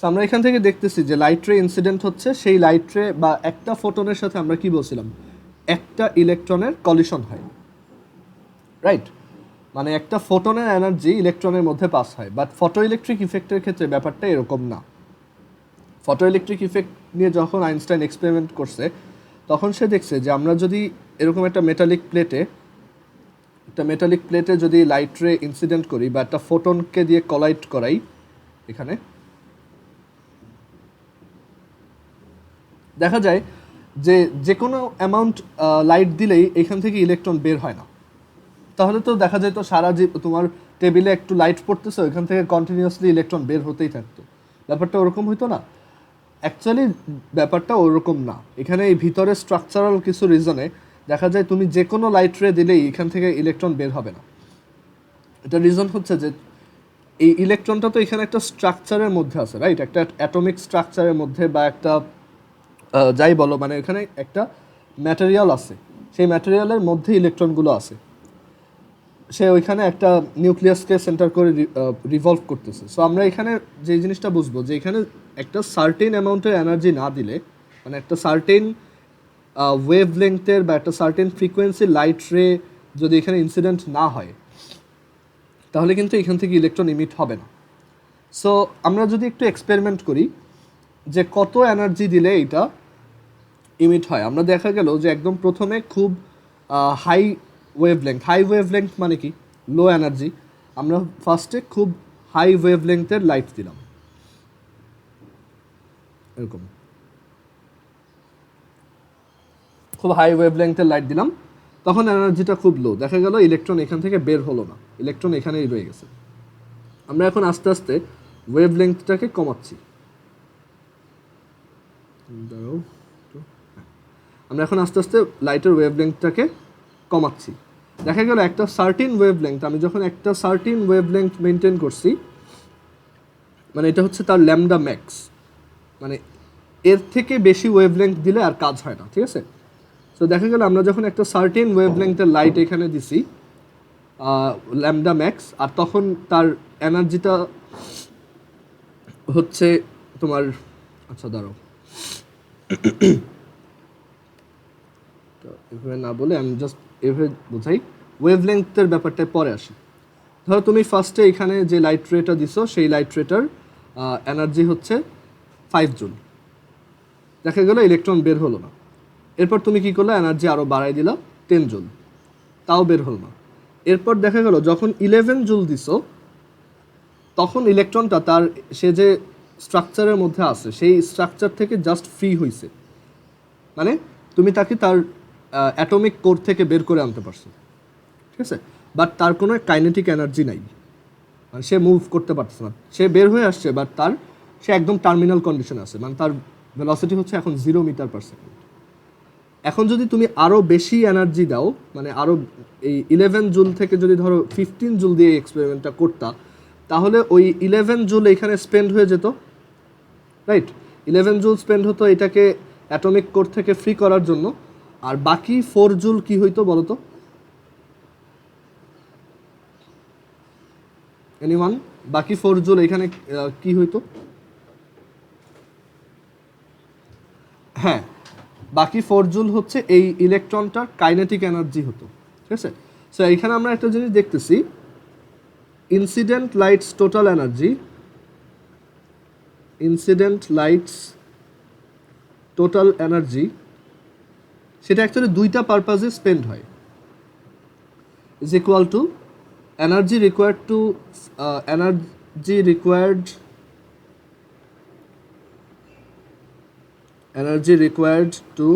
So আমরা এখান থেকে দেখতেছি যে লাইট রে ইনসিডেন্ট হচ্ছে, সেই লাইট রে বা একটা ফোটনের সাথে আমরা কি বলছিলাম, একটা ইলেকট্রনের কলিশন হয়, রাইট? মানে একটা ফোটনের এনার্জি ইলেকট্রনের মধ্যে পাস হয়। বাট ফটো ইলেকট্রিক ইফেক্টের ক্ষেত্রে ব্যাপারটা এরকম না। ফটো ইলেকট্রিক ইফেক্ট নিয়ে যখন আইনস্টাইন এক্সপেরিমেন্ট করছে, তখন সে দেখছে যে আমরা যদি এরকম একটা মেটালিক প্লেটে যদি লাইট রে ইনসিডেন্ট করি বা একটা ফোটনকে দিয়ে কলাইড করাই, এখানে দেখা যায় যে যে কোনো অ্যামাউন্ট লাইট দিলেই এখান থেকে ইলেকট্রন বের হয় না। তাহলে তো দেখা যায় তো সারা যে তোমার টেবিলে একটু লাইট পড়তেছে, ওইখান থেকে কন্টিনিউয়াসলি ইলেকট্রন বের হতেই থাকতো। ব্যাপারটা ওরকম হইতো না। অ্যাকচুয়ালি ব্যাপারটা ওরকম না। এখানে এই ভিতরে স্ট্রাকচারাল কিছু রিজনে দেখা যায় তুমি যে কোনো লাইট রে দিলেই এখান থেকে ইলেকট্রন বের হবে না। এটা রিজন হচ্ছে যে এই ইলেকট্রনটা তো এখানে একটা স্ট্রাকচারের মধ্যে আছে, রাইট? একটা অ্যাটমিক স্ট্রাকচারের মধ্যে বা একটা যাই বলো, মানে এখানে একটা ম্যাটেরিয়াল আছে, সেই ম্যাটেরিয়ালের মধ্যে ইলেকট্রনগুলো আছে। সে ওইখানে একটা নিউক্লিয়াসকে সেন্টার করে রিভলভ করতেছে। সো আমরা এখানে যে জিনিসটা বুঝবো যে এখানে একটা সার্টেন অ্যামাউন্টের এনার্জি না দিলে, মানে একটা সার্টেন ওয়েভ লেংথের বা একটা সার্টেন ফ্রিকোয়েন্সি লাইট রে যদি এখানে ইনসিডেন্ট না হয়, তাহলে কিন্তু এখান থেকে ইলেকট্রন ইমিট হবে না। সো আমরা যদি একটু এক্সপেরিমেন্ট করি যে কত এনার্জি দিলে এটা ইমিট হয়, আমরা দেখা গেল যে একদম প্রথমে খুব হাই ওয়েভলেংথ মানে কি, লো এনার্জি। আমরা ফার্স্টে খুব হাই ওয়েভলেংথের লাইট দিলাম, এরকম খুব হাই ওয়েভলেংথের লাইট দিলাম, তখন এনার্জিটা খুব লো, দেখা গেল ইলেকট্রন এখান থেকে বের হলো না, ইলেকট্রন এখানেই রয়ে গেছে। আমরা এখন আস্তে আস্তে ওয়েভলেংথটাকে কমাচ্ছি, আমরা এখন আস্তে আস্তে লাইটের ওয়েভলেংথটাকে কমাচ্ছি। দেখা গেল একটা সার্টিন ওয়েভলেংথ, আমি যখন একটা সার্টিন ওয়েভলেংথ মেনটেন করছি, মানে এটা হচ্ছে তার ল্যামডা ম্যাক্স, মানে এর থেকে বেশি ওয়েভলেংথ দিলে আর কাজ হয় না, ঠিক আছে? তো দেখা গেল আমরা যখন একটা সার্টিন ওয়েভলেংথের লাইট এখানে দিছি ল্যামডা ম্যাক্স, আর তখন তার এনার্জিটা হচ্ছে তোমার, আচ্ছা দাঁড়াও, এভাবে না বলে আমি জাস্ট এভাবে বোঝাই, ওয়েভলেংথের ব্যাপারটা পরে আসি। ধরো তুমি ফার্স্টে এখানে যে লাইট রেটা দিছো, সেই লাইট রেটার এনার্জি হচ্ছে 5 জুল, দেখা গেলো ইলেকট্রন বের হলো না। এরপর তুমি কি করলে, এনার্জি আরও বাড়াই দিলা 10 জুল, তাও বের হলো না। এরপর দেখা গেল যখন 11 জুল দিছো, তখন ইলেকট্রনটা তার সে যে স্ট্রাকচারের মধ্যে আছে সেই স্ট্রাকচার থেকে জাস্ট ফ্রি হয়েছে, মানে তুমি তাকে তার অ্যাটমিক কোর থেকে বের করে আনতে পারছো, ঠিক আছে? বাট তার কোনো কাইনেটিক এনার্জি নাই, মানে সে মুভ করতে পারছে না, সে বের হয়ে আসছে, বাট সে একদম টার্মিনাল কন্ডিশনে আছে, মানে তার ভেলোসিটি হচ্ছে এখন 0 মিটার পার সেকেন্ড। এখন যদি তুমি আরও বেশি এনার্জি দাও, মানে আরও এই 11 জুল থেকে যদি ধরো 15 জুল দিয়ে এক্সপেরিমেন্টটা করতা, তাহলে ওই 11 জুল এখানে স্পেন্ড হয়ে যেত, রাইট? 11 জুল স্পেন্ড হতো এটাকে অ্যাটমিক কোর থেকে ফ্রি করার জন্য, আর বাকি 4 জুল কি হইতো বলো তো? এনিওয়ান? বাকি 4 জুল এখানে কি হইতো? হ্যাঁ, বাকি 4 জুল হচ্ছে এই ইলেকট্রনটার কাইনেটিক এনার্জি হতো, ঠিক আছে? সো এখানে আমরা একটা জিনিস দেখতেছি, ইনসিডেন্ট লাইটস টোটাল এনার্জি, সেটা অ্যাকচুয়ালি দুইটা পারপাসে স্পেন্ড হয়, is equal two energy required to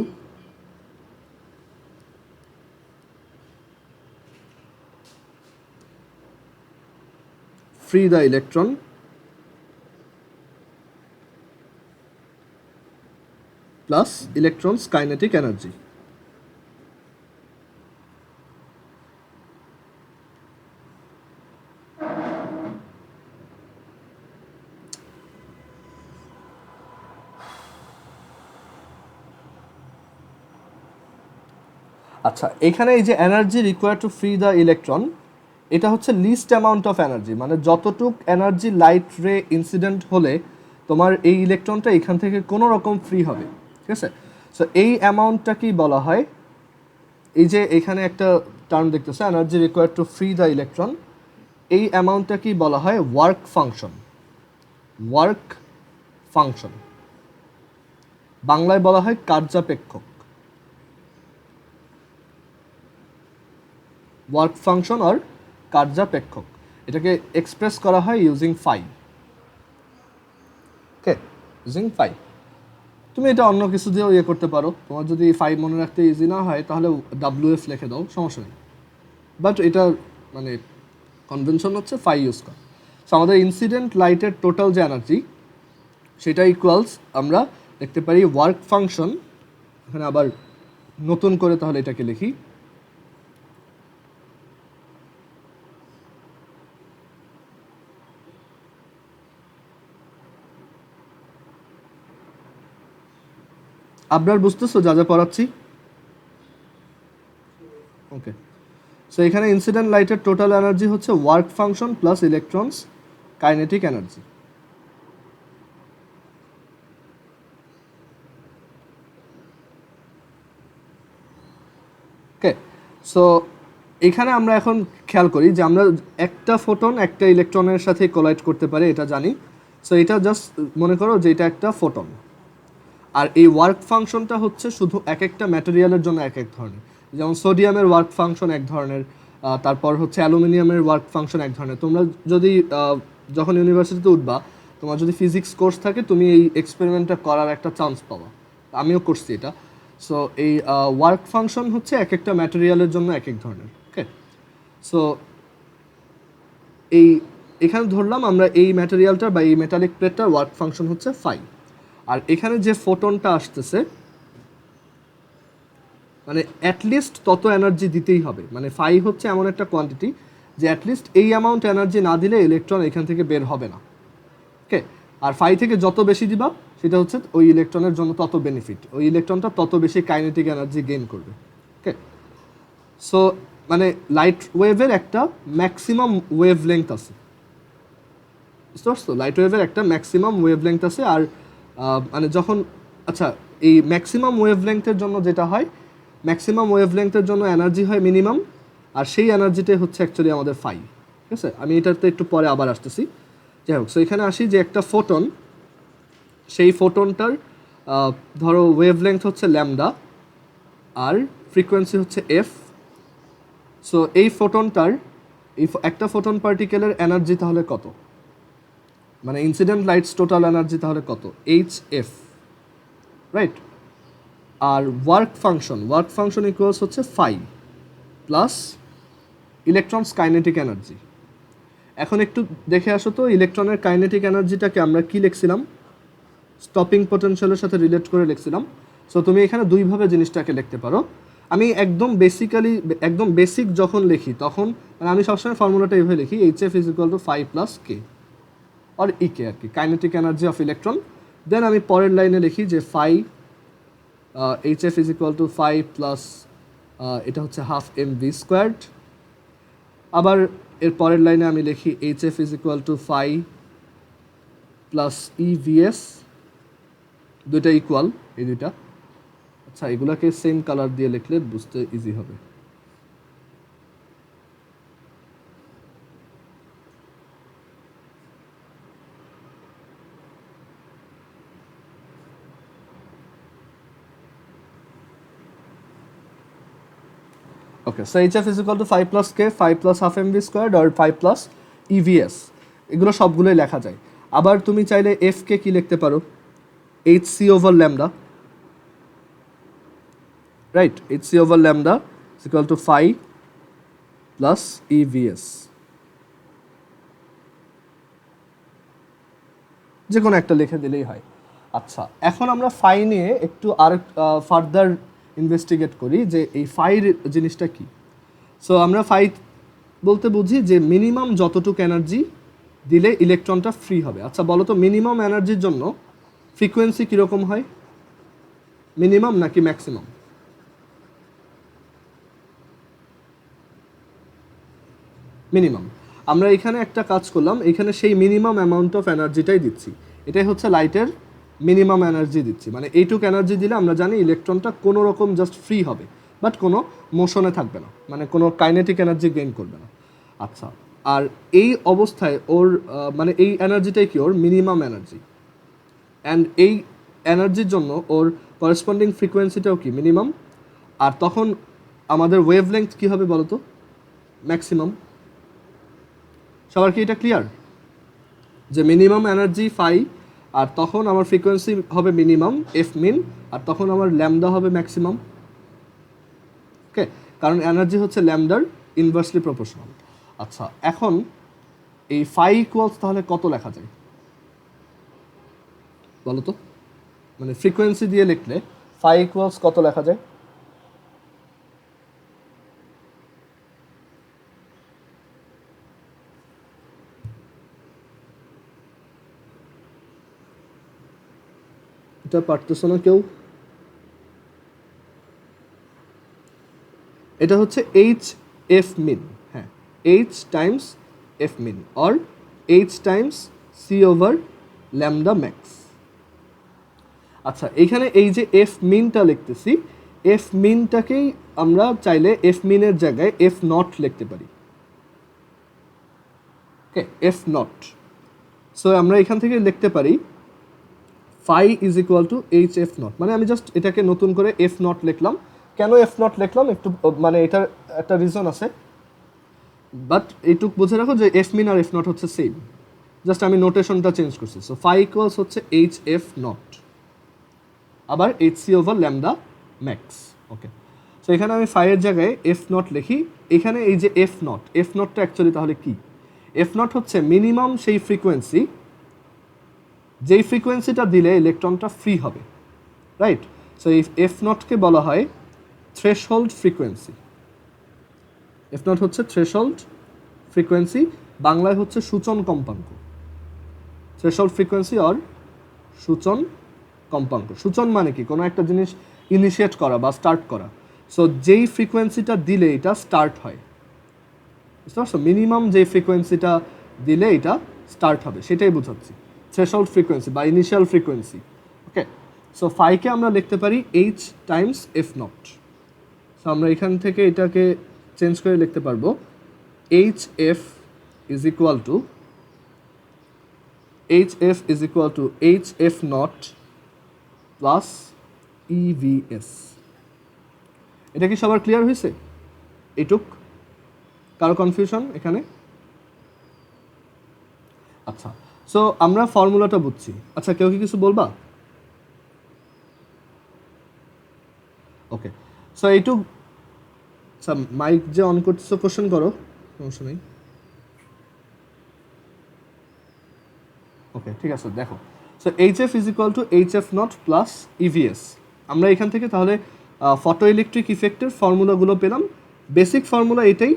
free the electron plus electron's kinetic energy. আচ্ছা, এখানে এই যে energy required to free the electron, এটা হচ্ছে লিস্ট অ্যামাউন্ট অফ এনার্জি, মানে যতটুক এনার্জি লাইট রে ইনসিডেন্ট হলে তোমার এই ইলেকট্রনটা এখান থেকে কোনো রকম ফ্রি হবে, ঠিক আছে? সো এই অ্যামাউন্টটা কি বলা হয়, এই যে এখানে একটা টার্ম দেখতেছে energy required to free the electron, এই অ্যামাউন্টটা কি বলা হয় ওয়ার্ক ফাংশন। ওয়ার্ক ফাংশন বাংলায় বলা হয় কার্যাপেক্ষক। ওয়ার্ক ফাংশন অর কার্যাপেক্ষক, এটাকে এক্সপ্রেস করা হয় ইউজিং ফাই। ওকে, ইউজিং ফাই। তুমি এটা অন্য কিছু দিয়েও ইয়ে করতে পারো, তোমার যদি ফাই মনে রাখতে ইজি না হয় তাহলে WF লিখে দাও, সমস্যা নেই। বাট এটা মানে কনভেনশন হচ্ছে ফাই ইউজ করা। সো আমাদের ইনসিডেন্ট লাইটের টোটাল যে এনার্জি সেটা ইকুয়ালস আমরা দেখতে পারি ওয়ার্ক ফাংশন, এখানে আবার নতুন করে তাহলে এটাকে লিখি, আপনার বুঝতেছো যা যা পড়াচ্ছি? ওকে, সো এখানে ইনসিডেন্ট লাইটের টোটাল এনার্জি হচ্ছে work function plus electrons kinetic energy. Okay, so এখানে আমরা এখন খেয়াল করি যে আমরা একটা ফোটন একটা ইলেকট্রনের সাথে কোলাইড করতে পারি, এটা জানি। সো এটা জাস্ট মনে করো যে এটা একটা ফোটন, আর এই ওয়ার্ক ফাংশনটা হচ্ছে শুধু এক একটা ম্যাটেরিয়ালের জন্য এক এক ধরনের। যেমন সোডিয়ামের ওয়ার্ক ফাংশন এক ধরনের, তারপর হচ্ছে অ্যালুমিনিয়ামের ওয়ার্ক ফাংশন এক ধরনের। তোমরা যদি যখন ইউনিভার্সিটিতে উঠবা, তোমার যদি ফিজিক্স কোর্স থাকে তুমি এই এক্সপেরিমেন্টটা করার একটা চান্স পাবা, আমিও করছি এটা। সো এই ওয়ার্ক ফাংশন হচ্ছে এক একটা ম্যাটেরিয়ালের জন্য এক এক ধরনের। ওকে, সো এখানে ধরলাম আমরা এই ম্যাটেরিয়ালটার বা এই মেটালিক প্লেটটার ওয়ার্ক ফাংশন হচ্ছে ফাই, আর এখানে যে ফোটনটা আসতেছে মানে অ্যাটলিস্ট তত এনার্জি দিতেই হবে। মানে ফাই হচ্ছে এমন একটা কোয়ান্টিটি যে অ্যাটলিস্ট এই অ্যামাউন্ট এনার্জি না দিলে ইলেকট্রন এখান থেকে বের হবে না। ওকে, আর ফাই থেকে যত বেশি দিবা সেটা হচ্ছে ওই ইলেকট্রনের জন্য তত বেনিফিট, ওই ইলেকট্রনটা তত বেশি কাইনেটিক এনার্জি গেইন করবে। ওকে, সো মানে লাইট ওয়েভের একটা ম্যাক্সিমাম ওয়েভ লেংথ আছে, বুঝতে পারছো? লাইট ওয়েভের একটা ম্যাক্সিমাম ওয়েভ লেংথ আছে। আর মানে যখন আচ্ছা এই ম্যাক্সিমাম ওয়েভ লেংথের জন্য যেটা হয়, ম্যাক্সিমাম ওয়েভ লেংথের জন্য এনার্জি হয় মিনিমাম, আর সেই এনার্জিটাই হচ্ছে অ্যাকচুয়ালি আমাদের ফাই। ঠিক আছে, আমি এটাতে একটু পরে আবার আসতেছি। যাই হোক, সো এখানে আসি যে একটা ফোটন, সেই ফোটনটার ধরো ওয়েভ লেংথ হচ্ছে ল্যামডা আর ফ্রিকোয়েন্সি হচ্ছে এফ। সো এই ফোটনটার এই একটা ফোটন পার্টিকেলের এনার্জি তাহলে কত, মানে ইনসিডেন্ট লাইটস টোটাল এনার্জি তাহলে কত, HF, রাইট? আর ওয়ার্ক ফাংশন ইকুয়ালস হচ্ছে phi plus electrons kinetic energy. এখন একটু দেখে আসো তো, ইলেকট্রনের কাইনেটিক এনার্জিটাকে আমরা কি লিখছিলাম, স্টপিং পোটেনশিয়ালের সাথে রিলেট করে লিখছিলাম। সো তুমি এখানে দুইভাবে জিনিসটাকে লিখতে পারো। আমি একদম বেসিক যখন লিখি তখন মানে আমি সবসময় ফর্মুলাটা এইভাবে লিখি, HF is equal to phi plus K আর ইকে, আর কি kinetic energy of electron. Then আমি পরের লাইনে লিখি যে phi HF is equal to phi plus এটা হচ্ছে হাফ mv স্কোয়ার্ড। আবার এর পরের লাইনে আমি লিখি HF is equal to phi plus EVS, দুইটা ইকুয়াল এই দুইটা। আচ্ছা, এগুলাকে সেম কালার দিয়ে লিখলে বুঝতে ইজি হবে। ওকে, so HF is equal to 5 plus K, 5 plus half mv squared or 5 plus EVS, এগুলো সবগুলোই লেখা যায়। আবার তুমি চাইলে F কে কি লিখতে পারো, HC over lambda, right? HC over lambda is equal to 5 plus EVS, যে কোনো একটা লিখে দিলেই হয়। আচ্ছা, এখন আমরা ফাই নিয়ে একটু আর ফার্দার ইনভেস্টিগেট করি যে এই ফাইর জিনিসটা কি। সো আমরা ফাই বলতে বুঝি যে মিনিমাম যতটুকু এনার্জি দিলে ইলেকট্রনটা ফ্রি হবে। আচ্ছা বলো তো, মিনিমাম এনার্জির জন্য ফ্রিকোয়েন্সি কীরকম হয়, মিনিমাম নাকি ম্যাক্সিমাম? মিনিমাম। আমরা এখানে একটা কাজ করলাম, এখানে সেই মিনিমাম অ্যামাউন্ট অফ এনার্জিটাই দিচ্ছি। এটাই হচ্ছে লাইটের মিনিমাম এনার্জি দিচ্ছি, মানে এইটুক এনার্জি দিলে আমরা জানি ইলেকট্রনটা কোনো রকম জাস্ট ফ্রি হবে, বাট কোনো মোশনে থাকবে না, মানে কোনো কাইনেটিক এনার্জি গেইন করবে না। আচ্ছা, আর এই অবস্থায় ওর মানে এই এনার্জিটাই কি ওর মিনিমাম এনার্জি, অ্যান্ড এই এনার্জির জন্য ওর করেসপন্ডিং ফ্রিকোয়েন্সিটাও কি মিনিমাম, আর তখন আমাদের ওয়েভলেংথ কী হবে বলো তো, ম্যাক্সিমাম। সবার কি এটা ক্লিয়ার যে মিনিমাম এনার্জি ফাই, আর তখন আমার ফ্রিকোয়েন্সি হবে মিনিমাম এফ মিন, আর তখন আমার ল্যামডা হবে ম্যাক্সিমাম। ওকে, কারণ এনার্জি হচ্ছে ল্যামডার ইনভার্সলি প্রপোর্শনাল। আচ্ছা, এখন এই ফাই ইকুয়ালস তাহলে কত লেখা যায় বলো তো, মানে ফ্রিকোয়েন্সি দিয়ে লিখলে ফাই ইকুয়ালস কত লেখা যায়? এটা পারতেছো না কেউ? এটা হচ্ছে এইচ এফ মিন, হ্যাঁ, H times F min or H times C over lambda max. আচ্ছা, এইখানে এই যে এফ মিনটা লিখতেছি, এফ মিনটাকেই আমরা চাইলে এফ মিনের জায়গায় এফ নট লিখতে পারি। ওকে, এফ নট। সো আমরা এখান থেকে লিখতে পারি phi is equal to H F not, মানে আমি জাস্ট এটাকে নতুন করে এফ নট লিখলাম। কেন এফ নট লিখলাম একটু, মানে এটার একটা রিজন আছে, বাট এইটুক বুঝে রাখো যে এফ মিন আর এফ নট হচ্ছে সেম, জাস্ট আমি নোটেশনটা চেঞ্জ করছি। সো ফাই ইকুয়ালস হচ্ছে এইচ এফ নট, আবার H C over lambda max. Okay, so এখানে আমি ফাইয়ের জায়গায় এফ নট লিখি। এখানে এই যে এফ নট, এফ নটটা অ্যাকচুয়ালি তাহলে কি? এফ নট হচ্ছে মিনিমাম সেই ফ্রিকোয়েন্সি যেই ফ্রিকোয়েন্সিটা দিলে ইলেকট্রনটা ফ্রি হবে, রাইট? সো এই এফ নটকে বলা হয় থ্রেশহোল্ড ফ্রিকোয়েন্সি। এফ নট হচ্ছে থ্রেশহোল্ড ফ্রিকোয়েন্সি, বাংলায় হচ্ছে সূচন কম্পাঙ্ক। থ্রেশহোল্ড ফ্রিকোয়েন্সি অর সূচন কম্পাঙ্ক। সূচন মানে কি? কোনো একটা জিনিস ইনিশিয়েট করা বা স্টার্ট করা। সো যেই ফ্রিকোয়েন্সিটা দিলে এটা স্টার্ট হয়, বুঝতে পারছো? মিনিমাম যেই ফ্রিকোয়েন্সিটা দিলে এটা স্টার্ট হবে সেটাই বোঝাচ্ছি, থ্রেশহোল্ড ফ্রিকোয়েন্সি বা ইনিশিয়াল ফ্রিকোয়েন্সি। ওকে, সো ফাইকে আমরা লিখতে পারি H times F not. So আমরা এখান থেকে এটাকে চেঞ্জ করে লিখতে পারবো H F is equal to H F not plus EVS. এটা কি সবার ক্লিয়ার হয়েছে? এইটুক, কারো কনফিউশন এখানে? আচ্ছা, সো আমরা ফর্মুলাটা বুঝছি। আচ্ছা, কেউ কি কিছু বলবা? ওকে, সো এইটুক। আচ্ছা, মাইক যে অন করতেছো কোশ্চেন করো, সমস্যা নেই। ওকে, ঠিক আছে, দেখো। So H F is equal to H F not plus EVS. আমরা এখান থেকে তাহলে ফটো ইলেকট্রিক ইফেক্টের ফর্মুলাগুলো পেলাম। বেসিক ফর্মুলা এটাই,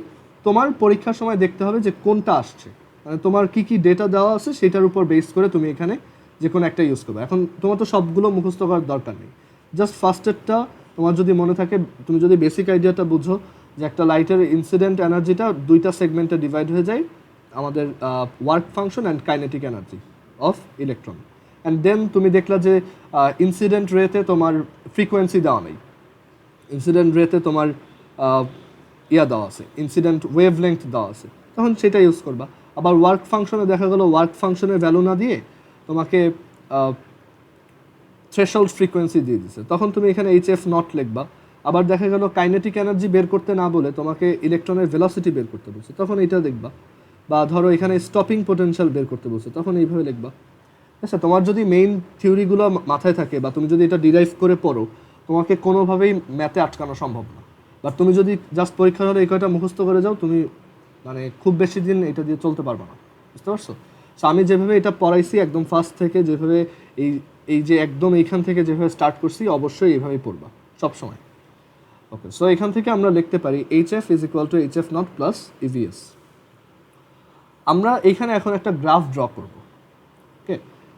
তোমার পরীক্ষার সময় দেখতে হবে যে কোনটা আসছে, মানে তোমার কী কী ডেটা দেওয়া আছে সেটার উপর বেস করে তুমি এখানে যে কোনো একটা ইউজ করবে। এখন তোমার তো সবগুলো মুখস্থ করার দরকার নেই, জাস্ট ফার্স্টেরটা তোমার যদি মনে থাকে, তুমি যদি বেসিক আইডিয়াটা বুঝো যে একটা লাইটের ইনসিডেন্ট এনার্জিটা দুইটা সেগমেন্টে ডিভাইড হয়ে যায়, আমাদের work function and kinetic energy of electron. And then তুমি দেখলা যে ইনসিডেন্ট রেতে তোমার ফ্রিকোয়েন্সি দেওয়া নেই, ইনসিডেন্ট রেতে তোমার দেওয়া আছে, ইনসিডেন্ট ওয়েভলেংথ দেওয়া আছে, তখন সেটা ইউজ করবা। আবার ওয়ার্ক ফাংশনে দেখা গেলো ওয়ার্ক ফাংশনের ভ্যালু না দিয়ে তোমাকে থ্রেশহোল্ড ফ্রিকোয়েন্সি দিয়ে দিছে, তখন তুমি এখানে এইচ এফ নট লিখবা। আবার দেখা গেল কাইনেটিক এনার্জি বের করতে না বলে তোমাকে ইলেকট্রনের ভেলোসিটি বের করতে বলছে, তখন এইটা দেখবা। বা ধরো এখানে স্টপিং পোটেনশিয়াল বের করতে বলছে, তখন এইভাবে লিখবা। আচ্ছা, তোমার যদি মেইন থিওরিগুলো মাথায় থাকে বা তুমি যদি এটা ডিরাইভ করে পড়ো, তোমাকে কোনোভাবেই ম্যাথে আটকানো সম্ভব না। বা তুমি যদি জাস্ট পরীক্ষার হলে এই কয়টা মুখস্থ করে যাও, তুমি মানে খুব বেশি দিন এটা দিয়ে চলতে পারবে না, বুঝতে পারছো? সো আমি যেভাবে এটা পড়াইছি একদম ফার্স্ট থেকে, যেভাবে এই এই যে একদম এইখান থেকে যেভাবে স্টার্ট করছি, অবশ্যই এইভাবেই পড়বা সবসময়। ওকে, সো এখান থেকে আমরা লিখতে পারি H F is equal to H F not plus EVS. আমরা এইখানে এখন একটা গ্রাফ ড্র করব। ওকে,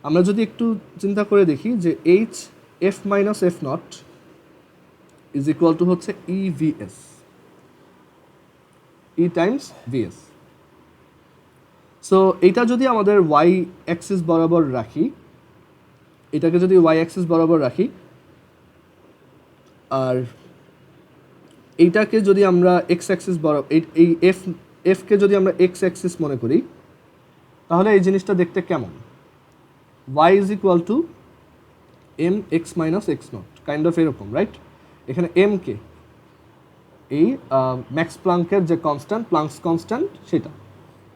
আমরা যদি একটু চিন্তা করে দেখি যে H F minus F not is equal to হচ্ছে ইভিএস, ই টাইমস ভিএস। সো এইটা যদি আমাদের ওয়াই অ্যাক্সিস বরাবর রাখি, এটাকে যদি ওয়াই অ্যাক্সিস বরাবর রাখি আর এইটাকে যদি আমরা এক্স অ্যাক্সিস বরাবর এই এফকে যদি আমরা এক্স অ্যাক্সিস মনে করি তাহলে এই জিনিসটা দেখতে কেমন y is equal to M X minus X not kind of এরকম, রাইট? এখানে এম কে এই ম্যাক্স প্লাঙ্কের যে কনস্ট্যান্ট, প্লাঙ্কস কনস্ট্যান্ট, সেটা।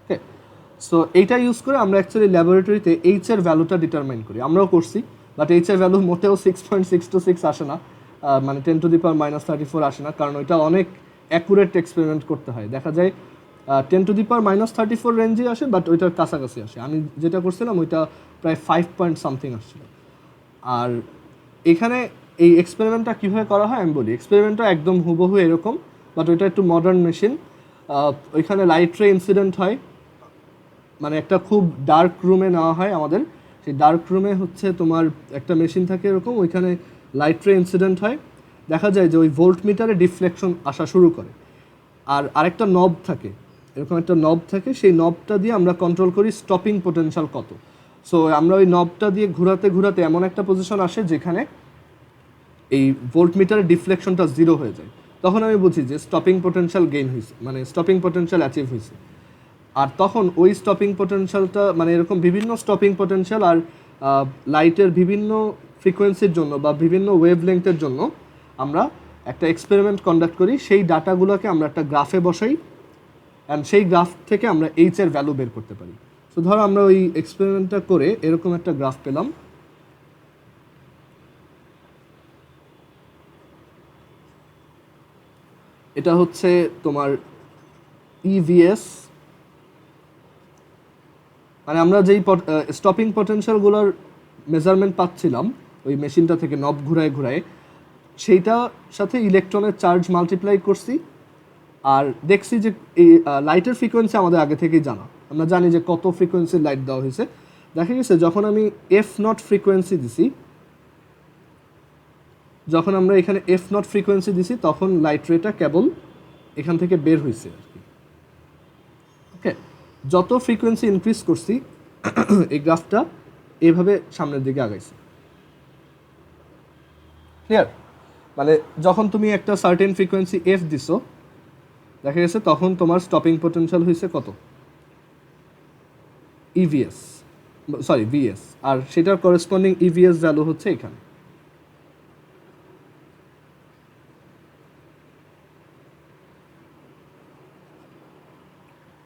ওকে, সো এইটা ইউজ করে আমরা অ্যাকচুয়ালি ল্যাবরেটরিতে এইচ এর ভ্যালুটা ডিটারমাইন করি, আমরাও করছি, বাট এইচ এর ভ্যালু মোটেও 6.626 আসে না, মানে 10⁻−34 আসে না, কারণ ওইটা অনেক অ্যাকুরেট এক্সপেরিমেন্ট করতে হয়। দেখা যায় 10⁻−34 রেঞ্জে আসে, বাট ওইটার কাছাকাছি আসে। আমি যেটা করছিলাম ওইটা প্রায় 5 পয়েন্ট সামথিং আসছিল। আর এখানে এই এক্সপেরিমেন্টটা কীভাবে করা হয় আমি বলি। এক্সপেরিমেন্টটা একদম হুবহু এরকম, বাট ওইটা একটু মডার্ন মেশিন। ওইখানে লাইট রে ইনসিডেন্ট হয়, মানে একটা খুব ডার্ক রুমে নেওয়া হয় আমাদের। সেই ডার্ক রুমে হচ্ছে তোমার একটা মেশিন থাকে এরকম, ওইখানে লাইট রে ইনসিডেন্ট হয়, দেখা যায় যে ওই ভোল্ট মিটারে ডিফ্লেকশন আসা শুরু করে। আর আরেকটা নব থাকে, এরকম একটা নব থাকে, সেই নবটা দিয়ে আমরা কন্ট্রোল করি স্টপিং পোটেনশিয়াল কত। সো আমরা ওই নবটা দিয়ে ঘোরাতে ঘোরাতে এমন একটা পজিশন আসে যেখানে এই ভোল্ট মিটারের ডিফ্লেকশনটা 0 হয়ে যায়। তখন আমি বুঝি যে স্টপিং পোটেনশিয়াল গেইন হয়েছে, মানে স্টপিং পোটেনশিয়াল অ্যাচিভ হয়েছে। আর তখন ওই স্টপিং পোটেনশিয়ালটা, মানে এরকম বিভিন্ন স্টপিং পোটেনশিয়াল আর লাইটের বিভিন্ন ফ্রিকোয়েন্সির জন্য বা বিভিন্ন ওয়েভ লেংথের জন্য আমরা একটা এক্সপেরিমেন্ট কন্ডাক্ট করি। সেই ডাটাগুলোকে আমরা একটা গ্রাফে বসাই, অ্যান্ড সেই গ্রাফ থেকে আমরা এইচ এর ভ্যালু বের করতে পারি। তো ধরো আমরা ওই এক্সপেরিমেন্টটা করে এরকম একটা গ্রাফ পেলাম। এটা হচ্ছে তোমার ইভিএস, মানে আমরা যেই স্টপিং পটেনশিয়ালগুলোর মেজারমেন্ট পাচ্ছিলাম ওই মেশিনটা থেকে নব ঘুরায় ঘুরায়, সেইটার সাথে ইলেকট্রনের চার্জ মাল্টিপ্লাই করছি। আর দেখছি যে এই লাইটের ফ্রিকোয়েন্সি আমাদের আগে থেকেই জানা, আমরা জানি যে কত ফ্রিকোয়েন্সির লাইট দেওয়া হয়েছে। দেখা গেছে যখন আমি এফ নট ফ্রিকোয়েন্সি দিছি, যখন আমরা এখানে এফ নট ফ্রিকোয়েন্সি দিছি তখন লাইট রেটা কেবল এখান থেকে বের হয়েছে আর কি। ওকে, যত ফ্রিকোয়েন্সি ইনক্রিজ করছি এই গ্রাফটা এইভাবে সামনের দিকে আগাইছে। ক্লিয়ার? মানে যখন তুমি একটা সার্টেন ফ্রিকোয়েন্সি এফ দিছো, দেখা গেছে তখন তোমার স্টপিং পোটেনশিয়াল হয়েছে কত, ইভিএস, সরি ভিএস, আর সেটার করেসপন্ডিং ইভিএস ভ্যালু হচ্ছে এখানে।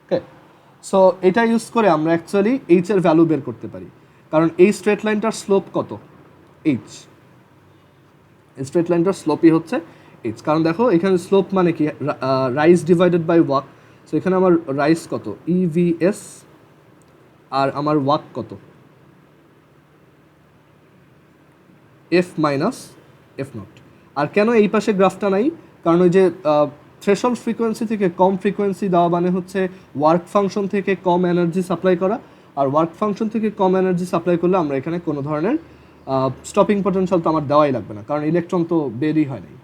ওকে, সো এটা ইউজ করে আমরা অ্যাকচুয়ালি এইচ এর ভ্যালু বের করতে পারি, কারণ এই স্ট্রেট লাইনটার স্লোপ কত, এইচ। এই স্ট্রেট লাইনটার স্লোপই হচ্ছে এইচ, কারণ দেখো এখানে স্লোপ মানে কি, rise divided by walk. So এখানে আমার রাইজ কত, ইভিএস, আর আমার ওয়াক কত, এফ মাইনাস এফ নট। আর কেন এই পাশে গ্রাফটা নাই, কারণ ওই যে থ্রেশহোল্ড ফ্রিকোয়েন্সি থেকে কম ফ্রিকোয়েন্সি দেওয়া মানে হচ্ছে ওয়ার্ক ফাংশন থেকে কম এনার্জি সাপ্লাই করা, আর ওয়ার্ক ফাংশন থেকে কম এনার্জি সাপ্লাই করলে আমরা এখানে কোনো ধরনের স্টপিং পটেনশিয়াল তো আমার দেওয়াই লাগবে না, কারণ ইলেকট্রন তো বেরই হয় নাই।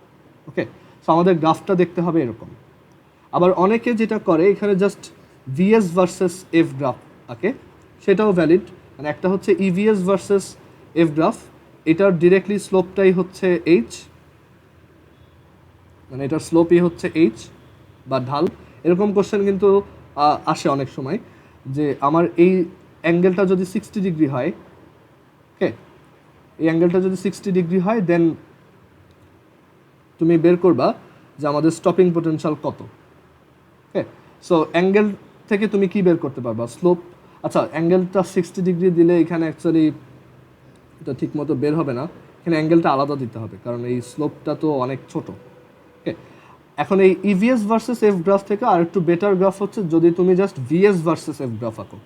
ওকে, সো আমাদের গ্রাফটা দেখতে হবে এরকম। আবার অনেকে যেটা করে এখানে just Vs versus F graph আঁকে, সেটাও ভ্যালিড। মানে একটা হচ্ছে ইভিএস ভার্সেস এফ গ্রাফ, এটার ডিরেক্টলি স্লোপটাই হচ্ছে এইচ, মানে এটার স্লোপই হচ্ছে এইচ বা ঢাল। এরকম কোশ্চেন কিন্তু আসে অনেক সময়, যে আমার এই অ্যাঙ্গেলটা যদি 60 ডিগ্রি হয়, ওকে, এই অ্যাঙ্গেলটা যদি 60 ডিগ্রি হয়, দেন তুমি বের করবা যে আমাদের স্টপিং পোটেনশিয়াল কত। ওকে, সো অ্যাঙ্গেল থেকে তুমি কি বের করতে পারবা, স্লোপ। আচ্ছা, অ্যাঙ্গেলটা 60 ডিগ্রি দিলে এখানে অ্যাকচুয়ালি এটা ঠিক মতো বের হবে না, এখানে অ্যাঙ্গেলটা আলাদা দিতে হবে, কারণ এই স্লোপটা তো অনেক ছোট। ওকে, এখন এই ইভিএস ভার্সেস এফ গ্রাফ থেকে আর একটু বেটার গ্রাফ হচ্ছে যদি তুমি just Vs versus F graph আঁকো।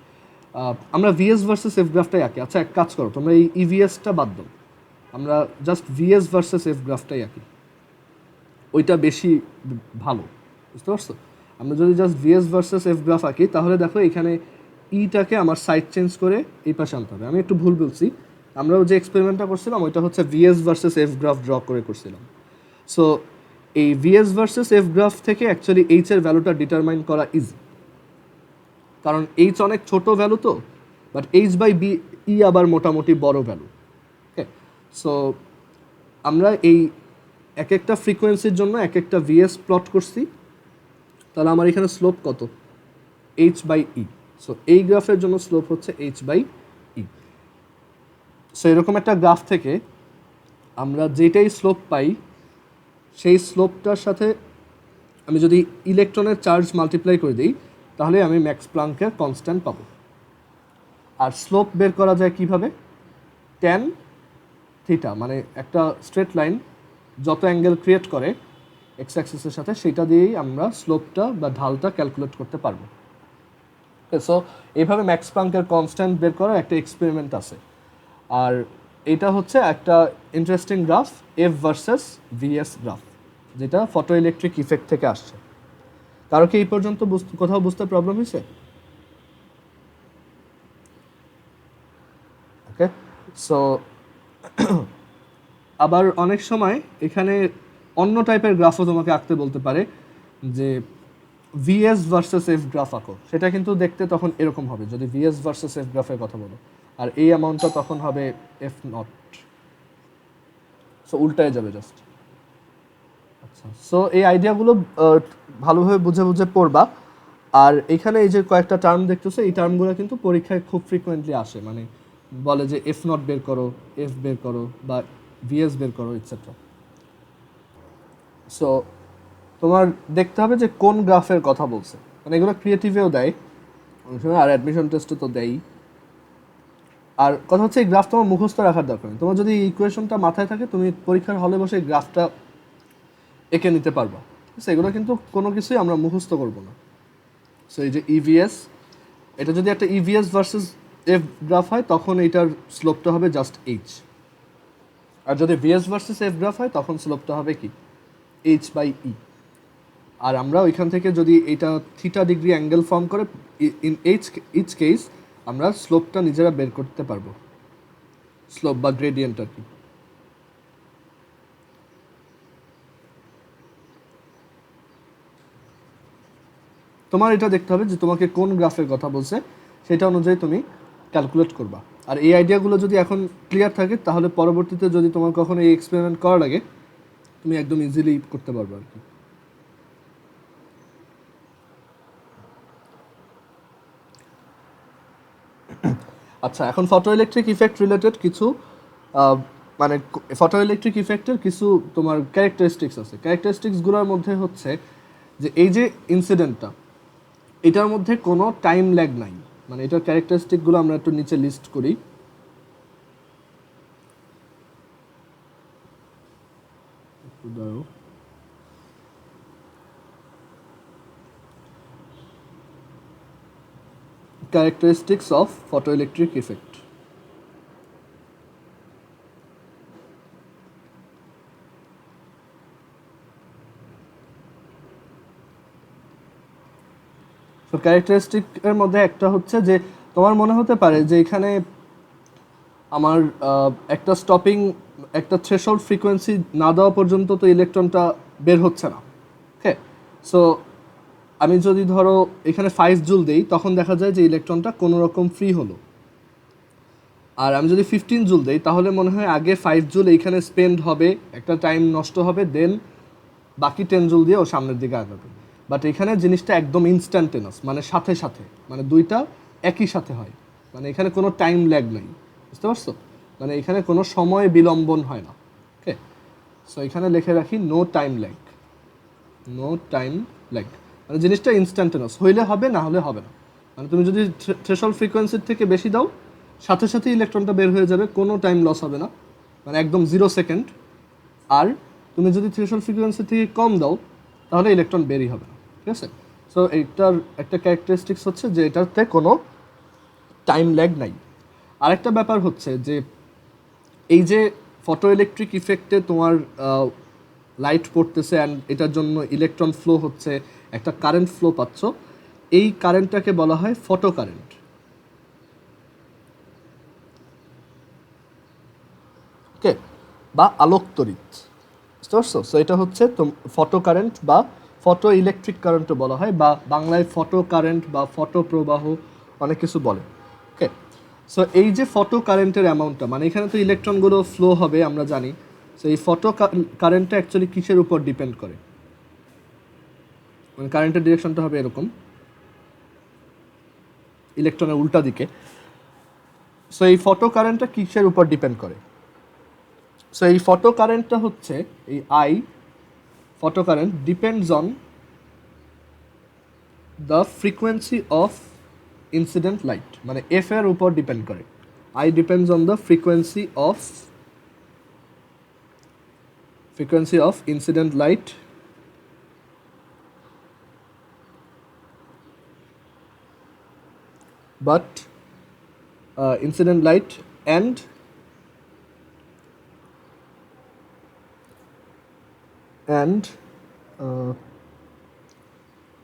আমরা ভিএস ভার্সেস এফ গ্রাফটাই আঁকি। আচ্ছা, এক কাজ করো, তোমরা এই ইভিএসটা বাদ দাও, আমরা জাস্ট ভিএস ভার্সেস এফ গ্রাফটাই আঁকি, ওইটা বেশি ভালো, বুঝতে পারছো? আমরা যদি just Vs versus F graph আঁকি, তাহলে দেখো এখানে ইটাকে আমার সাইড চেঞ্জ করে এই পাশে আনতে হবে। আমি একটু ভুল বলছি, আমরাও যে এক্সপেরিমেন্টটা করছিলাম ওইটা হচ্ছে Vs versus F graph draw করে করছিলাম। সো এই ভিএস ভার্সেস এফ গ্রাফ থেকে অ্যাকচুয়ালি এইচ এর ভ্যালুটা ডিটারমাইন করা ইজি, কারণ এইচ অনেক ছোট ভ্যালু তো, but H by B E আবার মোটামুটি বড় ভ্যালু। সো আমরা এই এক একটা ফ্রিকোয়েন্সির জন্য এক একটা ভিএস প্লট করছি, তাহলে আমার এখানে স্লোপ কত, h/e। সো এই গ্রাফের জন্য স্লোপ হচ্ছে h/e। সো এরকম একটা গ্রাফ থেকে আমরা যেটাই স্লোপ পাই সেই স্লোপটার সাথে আমি যদি ইলেকট্রনের চার্জ মাল্টিপ্লাই করে দিই তাহলে আমি ম্যাক্স প্লাঙ্কের কনস্ট্যান্ট পাবো। আর স্লোপ বের করা যায় কিভাবে, ট্যান থিটা, মানে একটা স্ট্রেট লাইন যত অ্যাঙ্গেল ক্রিয়েট করে এক্স অ্যাক্সিসের সাথে সেটা দিয়েই আমরা স্লোপটা বা ঢালটা ক্যালকুলেট করতে পারবো। সো এইভাবে ম্যাক্স প্লাঙ্কের কনস্ট্যান্ট বের করার একটা এক্সপেরিমেন্ট আছে। আর এটা হচ্ছে একটা interesting graph, F versus Vs graph, যেটা ফটো ইলেকট্রিক ইফেক্ট থেকে আসছে। কারো কি এই পর্যন্ত কোথাও বুঝতে প্রবলেম হয়েছে? ওকে, সো আবার অনেক সময় এখানে অন্য টাইপের গ্রাফও তোমাকে আঁকতে বলতে পারে, যে ভিএস ভার্সেস এফ গ্রাফ আঁকো, সেটা কিন্তু দেখতে তখন এরকম হবে যদি ভিএস ভার্সেস এফ গ্রাফের কথা বলো, আর এই অ্যামাউন্টটা তখন হবে এফ নট। সো উল্টায় যাবে জাস্ট। আচ্ছা, সো এই আইডিয়াগুলো ভালোভাবে বুঝে বুঝে পড়বা। আর এখানে এই যে কয়েকটা টার্ম দেখতেছো, এই টার্মগুলো কিন্তু পরীক্ষায় খুব ফ্রিকোয়েন্টলি আসে, মানে বলে যে এফ নট বের করো, এফ বের করো, বা ভিএস বের করো, ইটসেট্রা। সো তোমার দেখতে হবে যে কোন গ্রাফের কথা বলছে, মানে এগুলো ক্রিয়েটিভেও দেয় অনেক সময়, আর অ্যাডমিশন টেস্টে তো দেয়। আর কথা হচ্ছে এই গ্রাফ তোমার মুখস্থ রাখার দরকার নেই, তোমার যদি ইকুয়েশনটা মাথায় থাকে তুমি পরীক্ষার হলে বসে এই গ্রাফটা এঁকে নিতে পারবা। এগুলো কিন্তু কোনো কিছুই আমরা মুখস্থ করবো না। সো এই যে ইভিএস, এটা যদি একটা ইভিএস ভার্সেস এফ গ্রাফ হয় তখন এইটার স্লোপটা হবে জাস্ট এইচ, আর যদি ভিএস ভার্সেস এফ গ্রাফ হয় তখন স্লোপটা হবে কি, h/e। আর আমরা ওইখান থেকে যদি এটা থিটা ডিগ্রি অ্যাঙ্গেল ফর্ম করে ইন ইচ কেস আমরা স্লোপটা নিজেরা বের করতে পারবো, স্লোপ বা গ্রেডিয়েন্ট আর কি। তোমার এটা দেখতে হবে যে তোমাকে কোন গ্রাফের কথা বলছে, সেটা অনুযায়ী তুমি ক্যালকুলেট করবা। আর এই আইডিয়াগুলো যদি এখন ক্লিয়ার থাকে তাহলে পরবর্তীতে যদি তোমার কখনো এই এক্সপেরিমেন্ট করা লাগে তুমি একদম ইজিলি করতে পারবে আর কি। আচ্ছা, এখন ফটো ইলেকট্রিক ইফেক্ট রিলেটেড কিছু মানে ফটো ইলেকট্রিক ইফেক্টের কিছু তোমার ক্যারেক্টারিস্টিক্স আছে। ক্যারেক্টারিস্টিক্সগুলোর মধ্যে হচ্ছে যে এই যে ইনসিডেন্টটা, এটার মধ্যে কোনো টাইম ল্যাগ নাই, মানে এটার ক্যারেক্টারিস্টিকগুলো আমরা একটু নিচে লিস্ট করি। characteristics of photoelectric effect. তো ক্যারেক্টারিস্টিক এর মধ্যে একটা হচ্ছে যে তোমার মনে হতে পারে যে এখানে আমার একটা স্টপিং, একটা থ্রেশহোল্ড ফ্রিকোয়েন্সি না দেওয়া পর্যন্ত তো ইলেকট্রনটা বের হচ্ছে না। ওকে, সো আমি যদি ধরো এখানে 5 জুল দেই তখন দেখা যায় যে ইলেকট্রনটা কোনো রকম ফ্রি হলো। আর আমি যদি 15 জুল দেই তাহলে মনে হয় আগে 5 জুল এইখানে স্পেন্ড হবে, একটা টাইম নষ্ট হবে, দেন বাকি 10 জুল দিয়ে ও সামনের দিকে আগাবে। বাট এখানে জিনিসটা একদম ইনস্ট্যান্টেনাস, মানে সাথে সাথে, মানে দুইটা একই সাথে হয়, মানে এখানে কোনো টাইম ল্যাগ নেই, বুঝতে পারছো? মানে এখানে কোনো সময় বিলম্বন হয় না। ওকে, সো এখানে লিখে রাখি no time lag, no time lag, মানে জিনিসটা ইনস্ট্যান্টেনাস, হইলে হবে, না হলে হবে না। মানে তুমি যদি থ্রেশহোল্ড ফ্রিকোয়েন্সির থেকে বেশি দাও সাথে সাথে ইলেকট্রনটা বের হয়ে যাবে, কোনো টাইম লস হবে না, মানে একদম 0 সেকেন্ড। আর তুমি যদি থ্রেশহোল্ড ফ্রিকোয়েন্সি থেকে কম দাও তাহলে ইলেকট্রন বেরই হবে না, ঠিক আছে? সো এইটার একটা ক্যারেক্টারিস্টিক্স হচ্ছে যে এটাতে কোনো টাইম ল্যাগ নাই। আরেকটা ব্যাপার হচ্ছে যে এই যে ফটো ইলেকট্রিক ইফেক্টে তোমার লাইট পড়তেছে অ্যান্ড এটার জন্য ইলেকট্রন ফ্লো হচ্ছে, একটা কারেন্ট ফ্লো পাচ্ছ, এই কারেন্টটাকে বলা হয় ফটো কারেন্ট। ওকে, বা আলোক তড়িৎ, বুঝতে পারছো? সো এটা হচ্ছে ফটো কারেন্ট বা ফটো ইলেকট্রিক কারেন্টও বলা হয়, বা বাংলায় ফটো কারেন্ট বা ফটো প্রবাহ অনেক কিছু বলে। ওকে, সো এই যে ফটো কারেন্টের অ্যামাউন্টটা, মানে এখানে তো ইলেকট্রনগুলো ফ্লো হবে আমরা জানি। সো এই ফটো কারেন্টটা অ্যাকচুয়ালি কিসের উপর ডিপেন্ড করে, মানে কারেন্টের ডিরেকশনটা হবে এরকম, ইলেকট্রনের উল্টা দিকে। সো এই ফটো কারেন্টটা কিসের উপর ডিপেন্ড করে? সো এই ফটো কারেন্টটা হচ্ছে এই I photo current depends on the frequency of incident light, মানে এফ এর উপর ডিপেন্ড করে। I depends on the frequency of incident light but incident light and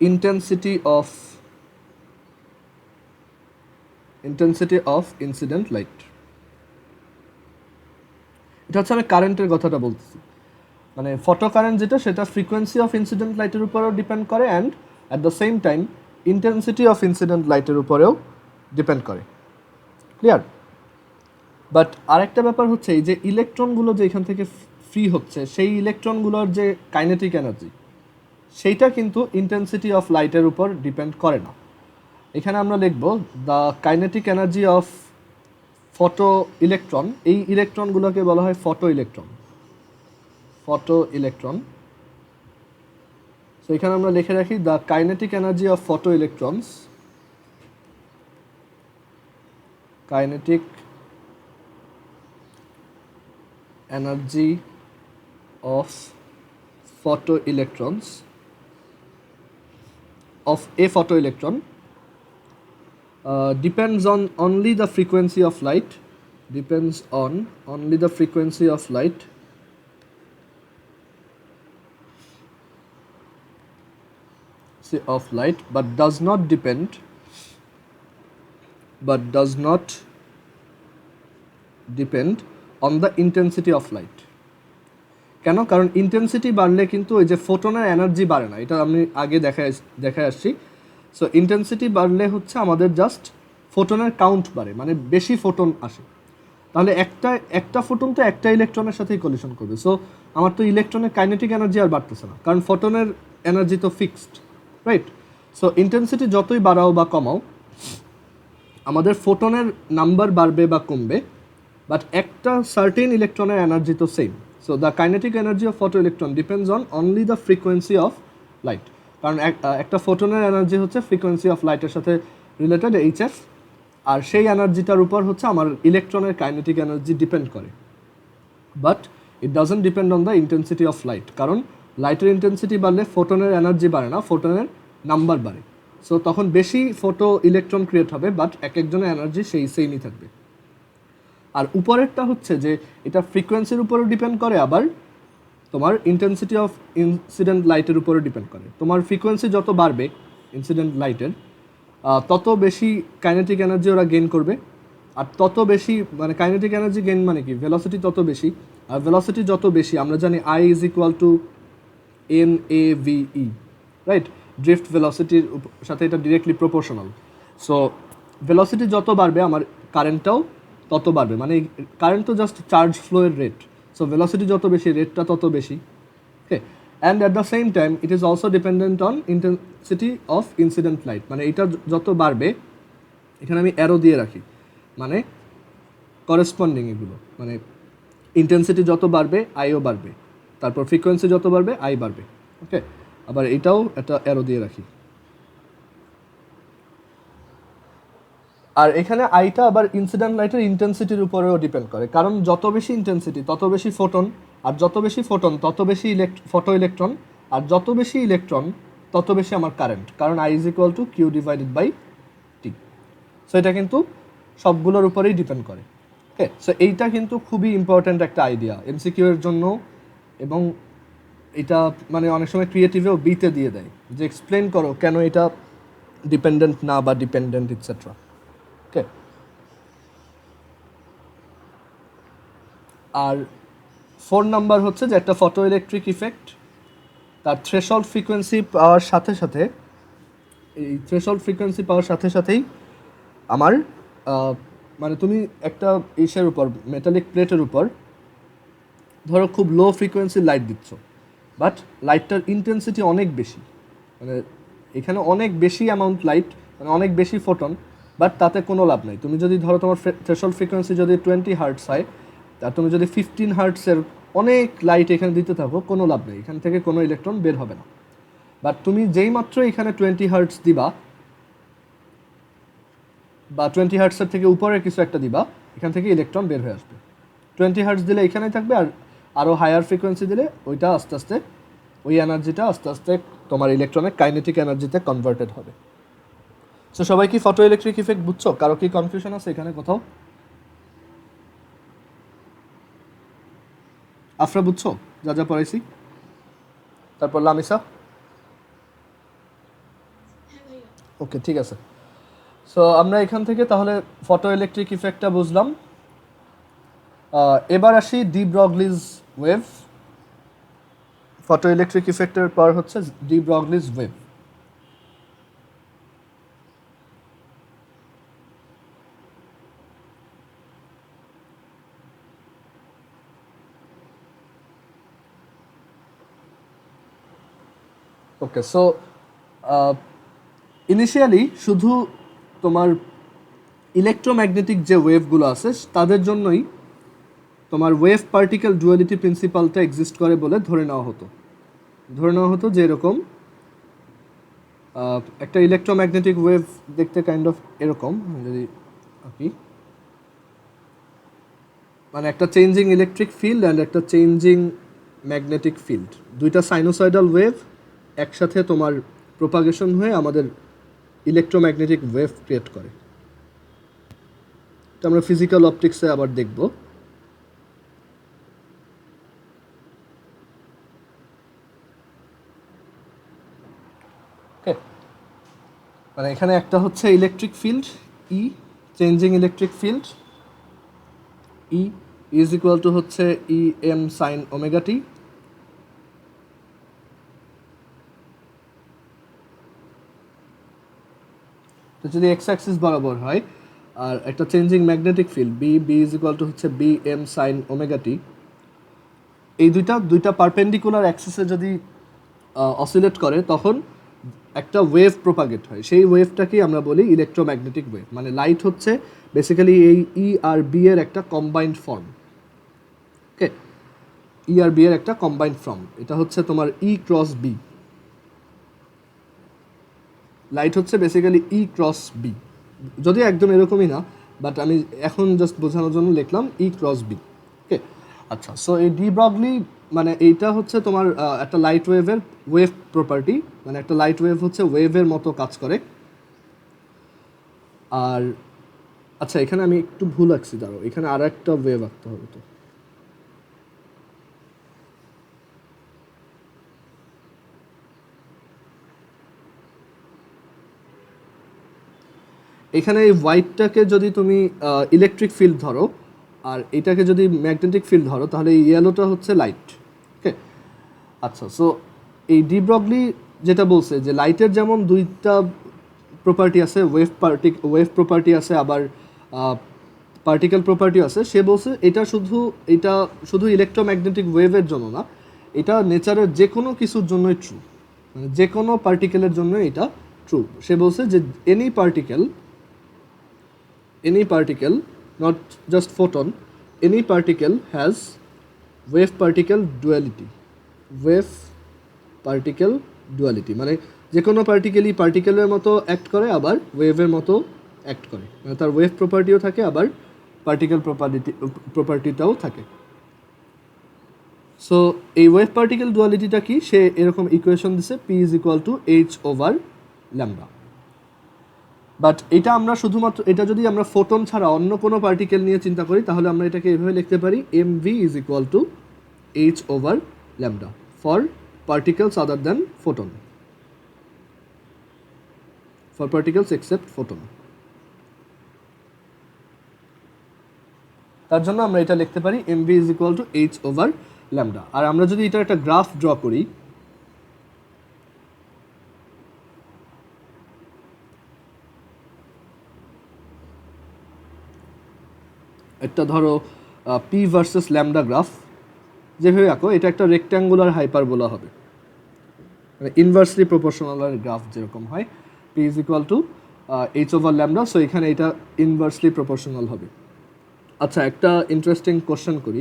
intensity of incident light. এটা হচ্ছে আমি কারেন্টের কথাটা বলতেছি, মানে ফটো কারেন্ট যেটা সেটা ফ্রিকোয়েন্সি অফ ইনসিডেন্ট লাইটের উপরেও ডিপেন্ড করে and at the same time intensity of incident লাইটের উপরেও ডিপেন্ড করে। ক্লিয়ার? বাট আরেকটা ব্যাপার হচ্ছে এই যে ইলেকট্রনগুলো যে এখান থেকে ফ্রি হচ্ছে, সেই ইলেকট্রনগুলোর যে কাইনেটিক এনার্জি সেইটা কিন্তু ইন্টেন্সিটি অফ লাইটের উপর ডিপেন্ড করে না। এখানে আমরা লিখব the kinetic energy of photo electron, এই ইলেকট্রনগুলোকে বলা হয় ফটো ইলেকট্রন। সো এখানে আমরা লিখে রাখি the kinetic energy of photo electrons, kinetic energy of photo electrons of a photoelectron depends on only the frequency of light, but does not depend on the intensity of light. কেন? কারণ intensity বাড়লে কিন্তু ওই যে ফোটনের energy বাড়ে না, এটা আমি আগে দেখায় আসছি। সো ইন্টেন্সিটি বাড়লে হচ্ছে আমাদের জাস্ট ফোটনের কাউন্ট বাড়ে, মানে বেশি ফোটন আসে। তাহলে একটা ফোটন তো একটা ইলেকট্রনের সাথেই কলিশন করবে। সো আমার তো ইলেকট্রনের কাইনেটিক এনার্জি আর বাড়তেছে না, কারণ ফোটনের এনার্জি তো ফিক্সড, রাইট? সো ইন্টেন্সিটি যতই বাড়াও বা কমাও আমাদের ফোটনের নাম্বার বাড়বে বা কমবে, বাট একটা সার্টেন ইলেকট্রনের এনার্জি তো same. So the kinetic energy of photoelectron depends on only the frequency of light. কারণ একটা ফোটনের এনার্জি হচ্ছে ফ্রিকোয়েন্সি অফ লাইটের সাথে রিলেটেড HF, আর সেই এনার্জিটার উপর হচ্ছে আমার ইলেকট্রনের কাইনেটিক এনার্জি ডিপেন্ড করে। But it doesn't depend on the intensity of light, কারণ লাইটের ইন্টেন্সিটি বাড়লে ফোটনের এনার্জি বাড়ে না, ফোটনের নাম্বার বাড়ে। সো তখন বেশি ফোটো ইলেকট্রন ক্রিয়েট হবে, বাট একজনের এনার্জি সেমই থাকবে। আর উপরেরটা হচ্ছে যে এটা ফ্রিকোয়েন্সির উপরও ডিপেন্ড করে, আবার তোমার ইন্টেন্সিটি অফ ইনসিডেন্ট লাইটের উপরও ডিপেন্ড করে। তোমার ফ্রিকোয়েন্সি যত বাড়বে ইনসিডেন্ট লাইটের, তত বেশি কাইনেটিক এনার্জি ওরা গেইন করবে, আর তত বেশি মানে কাইনেটিক এনার্জি গেইন মানে কি, ভেলোসিটি তত বেশি, আর ভেলোসিটি যত বেশি আমরা জানি I = NAVE, রাইট? ড্রিফট ভেলোসিটির সাথে এটা ডিরেক্টলি প্রপোর্শনাল। সো ভেলোসিটি যত বাড়বে আমার কারেন্টটাও তত বাড়বে, মানে কারেন্ট তো জাস্ট চার্জ ফ্লোয়ের রেট। সো ভেলোসিটি যত বেশি রেটটা তত বেশি। Okay, and at the same time it is also dependent on intensity of incident light, মানে এটা যত বাড়বে, এখানে আমি অ্যারো দিয়ে রাখি, মানে করেসপন্ডিং এগুলো, মানে ইন্টেন্সিটি যত বাড়বে আইও বাড়বে, তারপর ফ্রিকোয়েন্সি যত বাড়বে আই বাড়বে। ওকে, আবার এটাও একটা অ্যারো দিয়ে রাখি। আর এখানে আইটা আবার ইনসিডেন্ট লাইটের ইন্টেন্সিটির উপরেও ডিপেন্ড করে, কারণ যত বেশি ইন্টেন্সিটি তত বেশি ফোটন, আর যত বেশি ফোটন তত বেশি ফটো ইলেকট্রন, আর যত বেশি ইলেকট্রন তত বেশি আমার কারেন্ট, কারণ I = Q/T। সো এটা কিন্তু সবগুলোর উপরেই ডিপেন্ড করে। ওকে, সো এইটা কিন্তু খুবই ইম্পর্ট্যান্ট একটা আইডিয়া MCQ এর জন্য, এবং এটা মানে অনেক সময় ক্রিয়েটিভেও বিতে দিয়ে দেয় যে এক্সপ্লেন করো কেন এটা ডিপেন্ডেন্ট না বা ডিপেন্ডেন্ট ইটসেট্রা। ওকে, আর 4 নাম্বার হচ্ছে যে একটা ফটো ইলেকট্রিক ইফেক্ট তার থ্রেশহোল্ড ফ্রিকোয়েন্সি পাওয়ার সাথে সাথে, এই থ্রেশহোল্ড ফ্রিকোয়েন্সি পাওয়ার সাথে সাথেই আমার মানে তুমি একটা ইসের উপর মেটালিক প্লেটের উপর ধরো খুব লো ফ্রিকোয়েন্সি লাইট দিচ্ছ, বাট লাইটটার ইন্টেন্সিটি অনেক বেশি, মানে এখানে অনেক বেশি অ্যামাউন্ট লাইট, মানে অনেক বেশি ফোটন, বাট তাতে কোনো লাভ নেই। তুমি যদি ধরো তোমার থ্রেশহোল্ড ফ্রিকোয়েন্সি যদি 20 হার্টস হয়, আর তুমি যদি 15 হার্টসের অনেক লাইট এখানে দিতে থাকো, কোনো লাভ নেই, এখান থেকে কোনো ইলেকট্রন বের হবে না। বাট তুমি যেই মাত্র এখানে 20 হার্টস দিবা বা 20 হার্টসের থেকে উপরে কিছু একটা দিবা, এখান থেকে ইলেকট্রন বের হয়ে আসবে। 20 হার্টস দিলে এখানেই থাকবে, আর আরও হায়ার ফ্রিকোয়েন্সি দিলে ওইটা আস্তে আস্তে ওই এনার্জিটা আস্তে আস্তে তোমার ইলেকট্রনের কাইনেটিক এনার্জিতে কনভার্টেড হবে। সো সবাই কি ফটো ইলেকট্রিক ইফেক্ট বুঝছো? কারো কি কনফিউশন আছে এখানে কোথাও? আফরা বুঝছো যা যা পড়াইছি? তারপর লামিসা? ওকে, ঠিক আছে। সো আমরা এখান থেকে তাহলে ফটো ইলেকট্রিক ইফেক্টটা বুঝলাম। এবার আসি ডি ব্রগলিজ ওয়েভ। ফটো ইলেকট্রিক ইফেক্টের পর হচ্ছে ডি ব্রগলিজ ওয়েভ। ওকে, সো ইনিশিয়ালি শুধু তোমার ইলেকট্রোম্যাগনেটিক যে ওয়েভগুলো আছে তাদের জন্যই তোমার ওয়েভ পার্টিকেল ডুয়ালিটি প্রিন্সিপালটা এক্সিস্ট করে বলে ধরে নেওয়া হতো যে এরকম একটা ইলেকট্রোম্যাগনেটিক ওয়েভ দেখতে কাইন্ড অফ এরকম, যদি আঁকি, মানে একটা চেঞ্জিং ইলেকট্রিক ফিল্ড অ্যান্ড একটা চেঞ্জিং ম্যাগনেটিক ফিল্ড, দুইটা সাইনোসয়েডাল ওয়েভ একসাথে তোমার প্রোপাগেশন হয়ে আমাদের ইলেকট্রোম্যাগনেটিক ওয়েভ ক্রিয়েট করে। এটা আমরা ফিজিক্যাল অপটিক্সে আবার দেখব। ওকে, মানে এখানে একটা হচ্ছে electric field E, changing electric field E is equal to হচ্ছে E M sine omega T. তো যদি এক্স অ্যাক্সিস বরাবর হয় আর একটা changing magnetic field B is equal to হচ্ছে B M sine omega T, এই দুইটা পারপেন্ডিকুলার অ্যাক্সিসে যদি অসিলেট করে তখন একটা ওয়েভ প্রোপাগেট হয়, সেই ওয়েভটাকেই আমরা বলি ইলেকট্রোম্যাগনেটিক ওয়েভ। মানে লাইট হচ্ছে বেসিক্যালি এই ই আর বি এর একটা কম্বাইন্ড ফর্ম। ওকে, ই আর বি এর একটা কম্বাইন্ড ফর্ম, এটা হচ্ছে তোমার ই ক্রস বি। লাইট হচ্ছে বেসিক্যালি ই ক্রস বি, যদিও একদম এরকমই না, বাট আমি এখন জাস্ট বোঝানোর জন্য লিখলাম ই ক্রস বি। ওকে, আচ্ছা, সো এই ডি ব্রগলি মানে এইটা হচ্ছে তোমার একটা লাইট ওয়েভের ওয়েভ প্রপার্টি, মানে একটা লাইট ওয়েভ হচ্ছে ওয়েভের মতো কাজ করে। আর আচ্ছা, এখানে আমি একটু ভুল আঁকছি, দাঁড়ো, এখানে আর একটা ওয়েভ আঁকতে হবে। তো এখানে এই হোয়াইটটাকে যদি তুমি ইলেকট্রিক ফিল্ড ধরো আর এটাকে যদি ম্যাগনেটিক ফিল্ড ধরো, তাহলে এই ইয়েলোটা হচ্ছে লাইট। ওকে, আচ্ছা, সো এই ডি ব্রগলি যেটা বলছে যে লাইটের যেমন দুইটা প্রপার্টি আছে, ওয়েভ প্রপার্টি আছে, আবার পার্টিকেল প্রপার্টি আছে, সে বলছে এটা শুধু ইলেকট্রোম্যাগনেটিক ওয়েভের জন্য না, এটা নেচারের যে কোনো কিছুর জন্যই ট্রু, মানে যে কোনো পার্টিকেলের জন্য এটা ট্রু। সে বলছে যে any particle, not just photon, any particle has wave particle duality. Wave particle duality মানে যে কোনো পার্টিকেলই পার্টিকেলের মতো অ্যাক্ট করে, আবার ওয়েভের মতো অ্যাক্ট করে, মানে তার ওয়েভ প্রপার্টিও থাকে, আবার পার্টিকেল প্রপার্টিটাও থাকে। সো এই ওয়েভ পার্টিকেল ডুয়ালিটিটা কি, সে এরকম ইকুয়েশন দিছে P is equal to H over lambda. But এটা আমরা শুধুমাত্র, এটা যদি আমরা ফোটন ছাড়া অন্য কোনো পার্টিকেল নিয়ে চিন্তা করি, তাহলে আমরা এটাকে এভাবে লিখতে পারি M V is equal to H over lambda for particles other than photon, for particles except photon. তার জন্য আমরা এটা লিখতে পারি M V is equal to H over lambda. আর আমরা যদি এটার একটা গ্রাফ ড্র করি, একটা ধরো পি ভার্সেস ল্যামডা গ্রাফ যেভাবে আঁকো, এটা একটা রেক্ট্যাঙ্গুলার হাইপারবোলা হবে, মানে ইনভার্সলি প্রপোর্শনাল গ্রাফ যেরকম হয়, P is equal to H over lambda, so এখানে এটা ইনভার্সলি প্রপোর্শনাল হবে। আচ্ছা, একটা ইন্টারেস্টিং কোশ্চেন করি,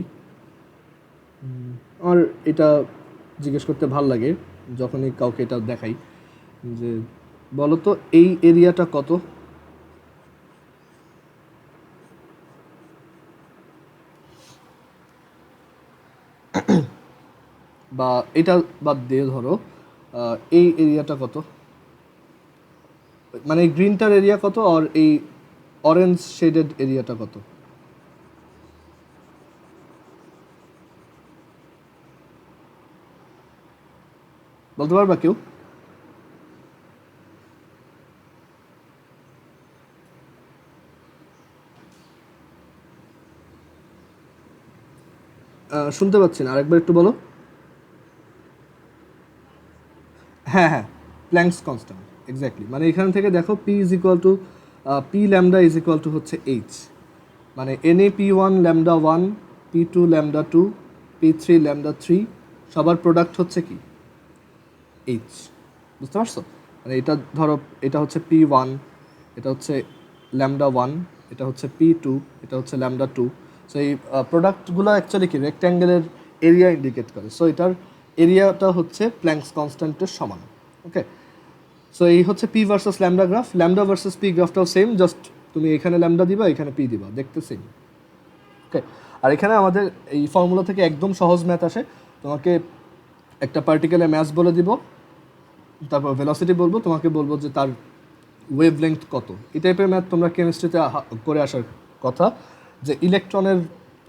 আমার এটা জিজ্ঞেস করতে ভাল লাগে যখনই কাউকে এটা দেখাই, যে বলো তো এই এরিয়াটা কত? বা এটা বাদ দিয়ে ধরো এই এরিয়াটা কত, মানে গ্রিনটার এরিয়া কত আর এই অরেঞ্জ শেডেড এরিয়াটা কত? বলতে পারবা কেউ? শুনতে পাচ্ছি না, আরেকবার একটু বলো। হ্যাঁ হ্যাঁ, প্ল্যাঙ্কস কনস্ট্যান্ট, এক্স্যাক্টলি। মানে এখান থেকে দেখো P is equal to P lambda is equal to হচ্ছে এইচ, মানে N A P one lambda one, P two lambda two, P three lambda three, সবার প্রোডাক্ট হচ্ছে কি এইচ। বুঝতে পারছো? মানে এটা ধরো এটা হচ্ছে পি ওয়ান, এটা হচ্ছে ল্যামডা ওয়ান, এটা হচ্ছে পি টু, এটা হচ্ছে ল্যামডা টু। সো এই প্রোডাক্টগুলো অ্যাকচুয়ালি কি রেক্ট্যাঙ্গেলের এরিয়া ইন্ডিকেট করে, সো এটার এরিয়াটা হচ্ছে প্ল্যাঙ্কস কনস্ট্যান্টের সমান। ওকে, সো এই হচ্ছে P versus lambda graph. Lambda versus P গ্রাফটাও সেম, জাস্ট তুমি এখানে ল্যামডা দিবা, এখানে পি দিবা, দেখতে সেম। ওকে, আর এখানে আমাদের এই ফর্মুলা থেকে একদম সহজ ম্যাথ আসে। তোমাকে একটা পার্টিকেলের ম্যাস বলে দিব, তারপর ভেলোসিটি বলবো, তোমাকে বলবো যে তার ওয়েভ লেংথ কত। এই টাইপের ম্যাথ তোমরা কেমিস্ট্রিতে করে আসার কথা, যে ইলেকট্রনের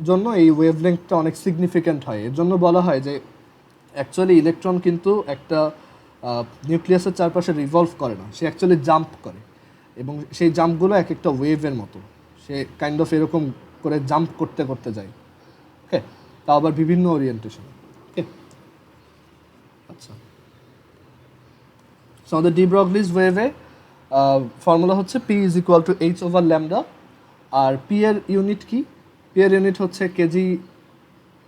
জন্য এই ওয়েভ লেংথটা অনেক সিগনিফিক্যান্ট হয়। এর জন্য বলা হয় যে অ্যাকচুয়ালি ইলেকট্রন কিন্তু একটা নিউক্লিয়াসের চারপাশে রিভলভ করে না, সে অ্যাকচুয়ালি জাম্প করে, এবং সেই জাম্পগুলো এক একটা ওয়েভের মতো, সে কাইন্ড অফ এরকম করে জাম্প করতে করতে যায়। ওকে, তা আবার বিভিন্ন ওরিয়েন্টেশন। ওকে, আচ্ছা, সো আমাদের ডি ব্রগলিস ওয়েভে ফর্মুলা হচ্ছে P is equal to H over lambda, আর পি এর ইউনিট কি? পি এর ইউনিট হচ্ছে কেজি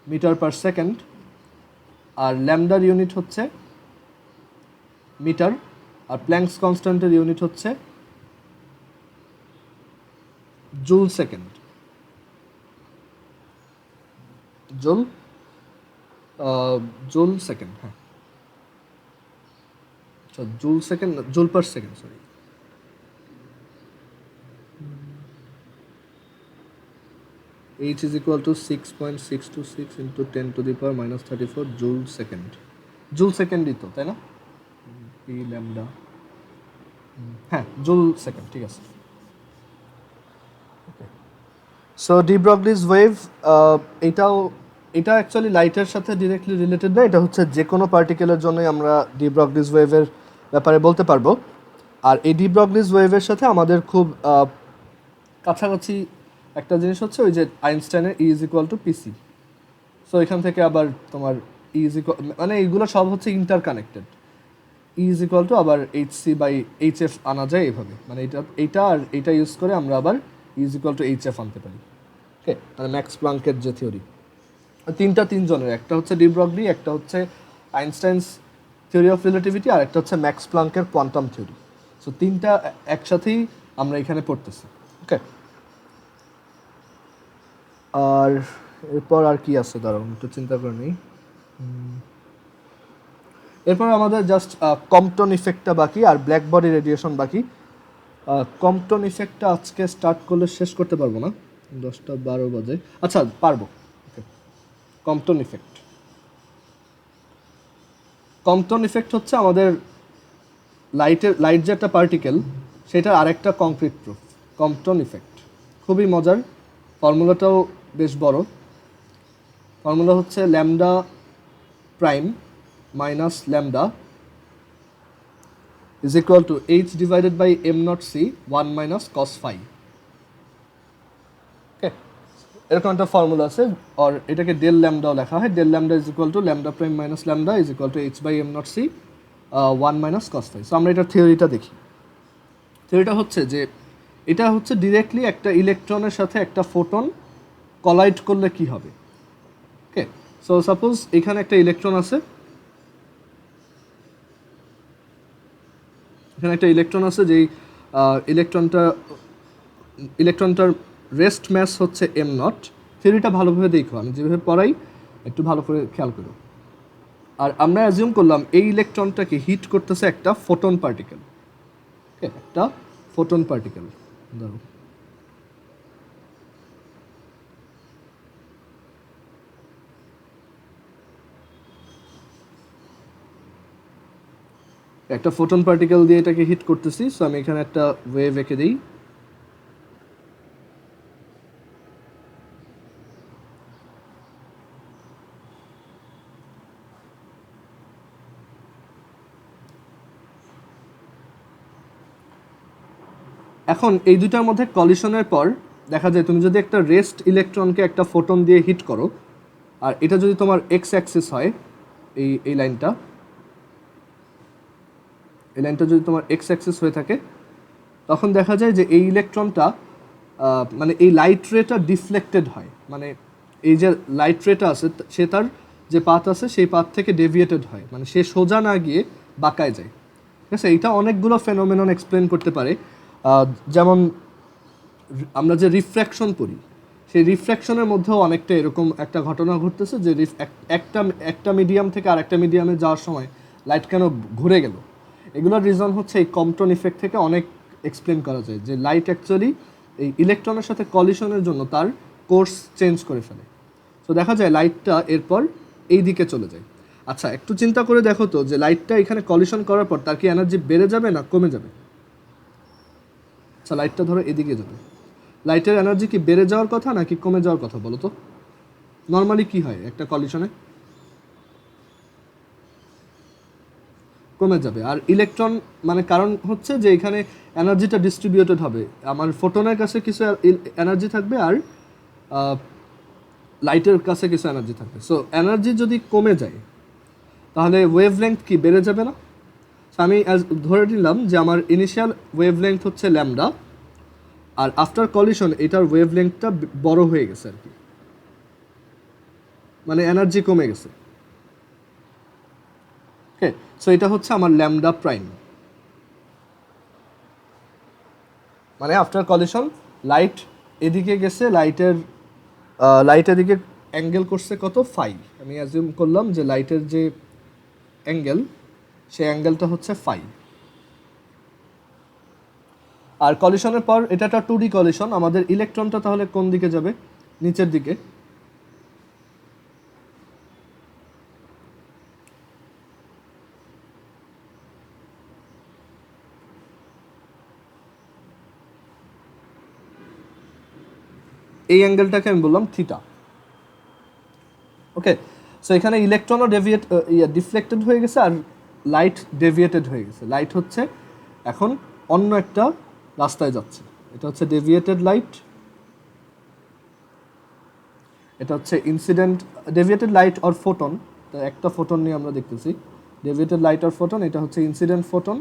মিটার পার সেকেন্ড, আর ল্যামডার ইউনিট হচ্ছে মিটার, আর প্ল্যাঙ্কস কনস্ট্যান্টের ইউনিট হচ্ছে joule second. Joule joule second, হ্যাঁ, আচ্ছা, joule second, joule per second, sorry. H is equal to 6.626 into 10 to the power minus 34 joule second. Joule সেকেন্ডই তো, তাই না? পি ল্যামডা, হ্যাঁ, জুল সেকেন্ড, ঠিক আছে। সো ডি ব্রগলিস ওয়েভ, এটা অ্যাকচুয়ালি লাইটের সাথে ডিরেক্টলি রিলেটেড না, এটা হচ্ছে যে কোনো পার্টিকেলের জন্যই আমরা ডি ব্রগলিস ওয়েভের ব্যাপারে বলতে পারবো। আর এই ডি ব্রগলিস ওয়েভের সাথে আমাদের খুব কাছাকাছি একটা জিনিস হচ্ছে ওই যে আইনস্টাইনের E is equal to P C. So এখান থেকে আবার তোমার ই ইজ ইকুয়াল, মানে এইগুলো সব হচ্ছে interconnected. E is equal to আবার H C by H F আনা যায় এইভাবে, মানে এইটা আর এইটা ইউজ করে আমরা আবার E is equal to H F আনতে পারি। ওকে, মানে ম্যাক্স প্লাঙ্কের যে থিওরি, তিনজনের, একটা হচ্ছে ডি ব্রগলি, একটা হচ্ছে আইনস্টাইনস থিওরি অফ রিলেটিভিটি, আর একটা হচ্ছে ম্যাক্স প্লাঙ্কের কোয়ান্টাম থিওরি। সো তিনটা একসাথেই আমরা এখানে পড়তেছি। ওকে, আর এরপর আর কি আছে দাঁড়াও একটু চিন্তা করে নিই। এরপর আমাদের জাস্ট কম্পটন ইফেক্টটা বাকি, আর ব্ল্যাক বডি রেডিয়েশন বাকি। কম্পটন ইফেক্টটা আজকে স্টার্ট করলে শেষ করতে পারবো না, 10টা 12 বাজে। আচ্ছা, পারবো। কম্পটন ইফেক্ট, কম্পটন ইফেক্ট হচ্ছে আমাদের লাইট যে একটা পার্টিকেল, সেটার আরেকটা কংক্রিট প্রুফ, কম্পটন ইফেক্ট। খুবই মজার, ফর্মুলাটাও বেশ বড়। ফর্মুলা হচ্ছে lambda prime minus lambda is equal to H divided by M not C 1 minus cos phi. Okay, এরকম একটা ফর্মুলা আছে, আর এটাকে ডেল ল্যামডাও লেখা হয়। Del lambda is equal to lambda prime minus lambda is equal to H by M not C 1 minus cos phi. So আমরা এটার থিওরিটা দেখি। থিওরিটা হচ্ছে যে এটা হচ্ছে ডিরেক্টলি একটা ইলেকট্রনের সাথে একটা ফোটন কলাইড করলে কি হবে। ওকে, সো সাপোজ এখানে একটা ইলেকট্রন আছে, এখানে একটা ইলেকট্রন আছে, যেই ইলেকট্রনটার রেস্ট ম্যাস হচ্ছে এম নট। থিওরিটা ভালোভাবে দেখো, আমি যেভাবে পড়াই একটু ভালো করে খেয়াল করো। আর আমরা অ্যাজিউম করলাম এই ইলেকট্রনটাকে হিট করতেছে একটা ফোটন পার্টিকেল। ওকে, একটা ফোটন পার্টিকেল ধরো, একটা ফোটন পার্টিকেল দিয়ে এটাকে হিট করতেছি। সো আমি এখানে একটা ওয়েভ এঁকে দিই। এখন এই দুটার মধ্যে কলিশনের পর দেখা যায় তুমি যদি একটা রেস্ট ইলেকট্রনকে একটা ফোটন দিয়ে হিট করো, আর এটা যদি তোমার এক্স অ্যাক্সিস হয়, এই লাইনটা, এই লাইনটা যদি তোমার এক্স অ্যাক্সিস হয়ে থাকে, তখন দেখা যায় যে এই ইলেকট্রনটা মানে এই লাইট রেটা ডিফ্লেক্টেড হয়। মানে এই যে লাইট রেটা আছে সে তার যে পাথ আছে সেই পাথ থেকে ডেভিয়েটেড হয়, মানে সে সোজা না গিয়ে বাঁকায় যায়। ঠিক আছে, এইটা অনেকগুলো ফেনোমেনন এক্সপ্লেন করতে পারে। যেমন আমরা যে রিফ্র্যাকশন পড়ি, সেই রিফ্র্যাকশনের মধ্যেও অনেকটা এরকম একটা ঘটনা ঘটতেছে যে একটা মিডিয়াম থেকে আর একটা মিডিয়ামে যাওয়ার সময় লাইট কেন ঘুরে গেল। এগুলোর রিজন হচ্ছে এই কম্পটন ইফেক্ট থেকে অনেক এক্সপ্লেন করা যায়, যে লাইট অ্যাকচুয়ালি এই ইলেকট্রনের সাথে কলিশনের জন্য তার কোর্স চেঞ্জ করে ফেলে। তো দেখা যায় লাইটটা এরপর এই দিকে চলে যায়। আচ্ছা, একটু চিন্তা করে দেখো তো, যে লাইটটা এখানে কলিশন করার পর তার কি এনার্জি বেড়ে যাবে না কমে যাবে? আচ্ছা, লাইটটা ধরো এদিকে যাবে, লাইটের এনার্জি কি বেড়ে যাওয়ার কথা নাকি কমে যাওয়ার কথা বলো তো? নর্মালি কি হয় একটা কলিশনে? কমে যাবে। আর ইলেকট্রন মানে কারণ হচ্ছে যে এখানে এনার্জিটা ডিস্ট্রিবিউটেড হবে, আমার ফোটনের কাছে কিছু এনার্জি থাকবে আর লাইটের কাছে কিছু এনার্জি থাকবে। সো এনার্জি যদি কমে যায় তাহলে ওয়েভলেংথ কি বেড়ে যাবে না? আমি ধরে নিলাম যে আমার ইনিশিয়াল ওয়েভলেংথ হচ্ছে ল্যামডা, আর আফটার কলিশন এটার ওয়েভলেংথটা বড় হয়ে গেছে আর কি, মানে এনার্জি কমে গেছে। ওকে, সো এটা হচ্ছে আমার ল্যামডা প্রাইম। মানে আফটার কলিশন লাইট এদিকে গেছে, লাইট এদিকে অ্যাঙ্গেল করছে কত, ফাই। আমি অ্যাজিউম করলাম যে লাইটের যে অ্যাঙ্গেল, সেই অ্যাঙ্গেলটা হচ্ছে ফাই। আর কলিশনের পর এটা একটা 2D কলিশন, আমাদের ইলেকট্রনটা তাহলে কোন দিকে যাবে? নিচের দিকে। এই অ্যাঙ্গেলটাকে আমি বললাম থিটা। ওকে, সো এখানে ইলেকট্রনও ডিফ্লেক্টেড হয়ে গেছে আর লাইট ডেভিয়েটেড হয়ে গেছে। লাইট হচ্ছে এখন অন্য একটা রাস্তায় যাচ্ছে, এটা হচ্ছে ডেভিয়েটেড লাইট, এটা হচ্ছে incident deviated light or photon. একটা ফোটন নিয়ে আমরা দেখতেছি, ডেভিয়েটেড লাইট অর ফোটন, এটা হচ্ছে ইনসিডেন্ট ফোটন।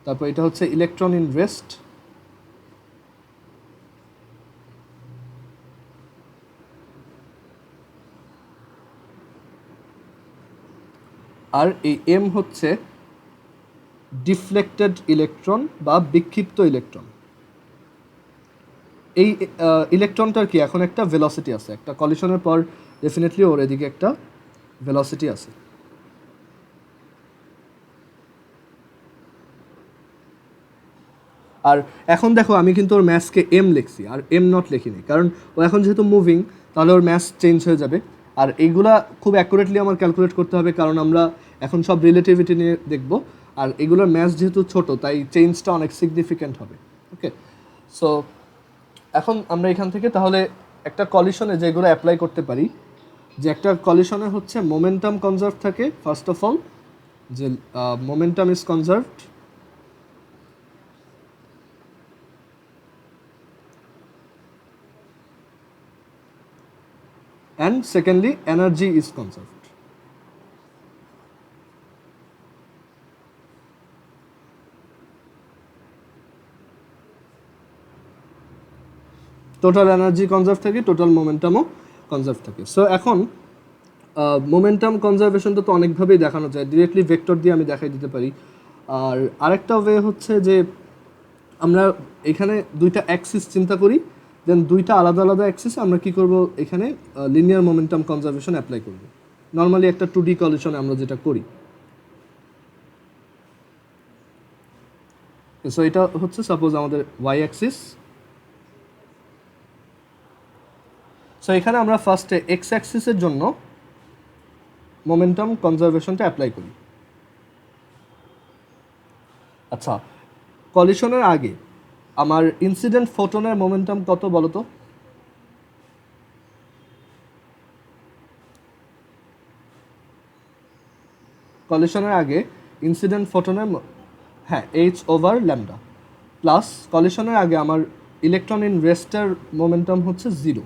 তারপর এটা হচ্ছে ইলেকট্রন ইন রেস্ট, আর এই এম হচ্ছে ডিফ্লেক্টেড ইলেকট্রন বা বিক্ষিপ্ত ইলেকট্রন। এই ইলেকট্রনটার কি এখন একটা ভেলোসিটি আছে, একটা কলিশনের পর ডেফিনেটলি ওর এদিকে একটা ভেলোসিটি আছে। আর এখন দেখো আমি কিন্তু ওর ম্যাসকে এম লিখছি আর এম নট লিখিনি, কারণ ও এখন যেহেতু মুভিং তাহলে ওর ম্যাস চেঞ্জ হয়ে যাবে। আর এইগুলা খুব অ্যাকুরেটলি আমার ক্যালকুলেট করতে হবে, কারণ আমরা এখন সব রিলেটিভিটি নিয়ে দেখব। আর এগুলোর ম্যাস যেহেতু ছোট তাই চেঞ্জটা অনেক সিগনিফিক্যান্ট হবে। ওকে, সো এখন আমরা এখান থেকে তাহলে একটা কলিশনে যেগুলো অ্যাপ্লাই করতে পারি, যে একটা কলিশনে হচ্ছে মোমেন্টাম কনজার্ভ থাকে ফার্স্ট অফ অল, যে momentum is conserved, and secondly energy is conserved. Total energy conserve থাকে, টোটাল মোমেন্টামও কনজার্ভ থাকে। সো এখন মোমেন্টাম কনজারভেশনটা তো অনেকভাবেই দেখানো যায়, ডিরেক্টলি ভেক্টর দিয়ে আমি দেখাই দিতে পারি। আর আরেকটা ওয়ে হচ্ছে যে আমরা এখানে দুইটা অ্যাক্সিস চিন্তা করি, দেন দুইটা আলাদা আলাদা অ্যাক্সিসে আমরা কী করব, এখানে লিনিয়ার মোমেন্টাম কনজারভেশন অ্যাপ্লাই করব। নর্মালি একটা 2D কলিশনে আমরা যেটা করি। সো এটা হচ্ছে সাপোজ আমাদের ওয়াই অ্যাক্সিস। সো এখানে আমরা ফার্স্টে এক্স অ্যাক্সিসের জন্য মোমেন্টাম কনজারভেশনটা অ্যাপ্লাই করি। আচ্ছা, কলিশনের আগে আমার ইনসিডেন্ট ফোটনের মোমেন্টাম কত বলো তো? কলিশনের আগে ইনসিডেন্ট ফোটনের, হ্যাঁ, h/λ প্লাস কলিশনের আগে আমার ইলেকট্রন ইন রেস্টের মোমেন্টাম হচ্ছে 0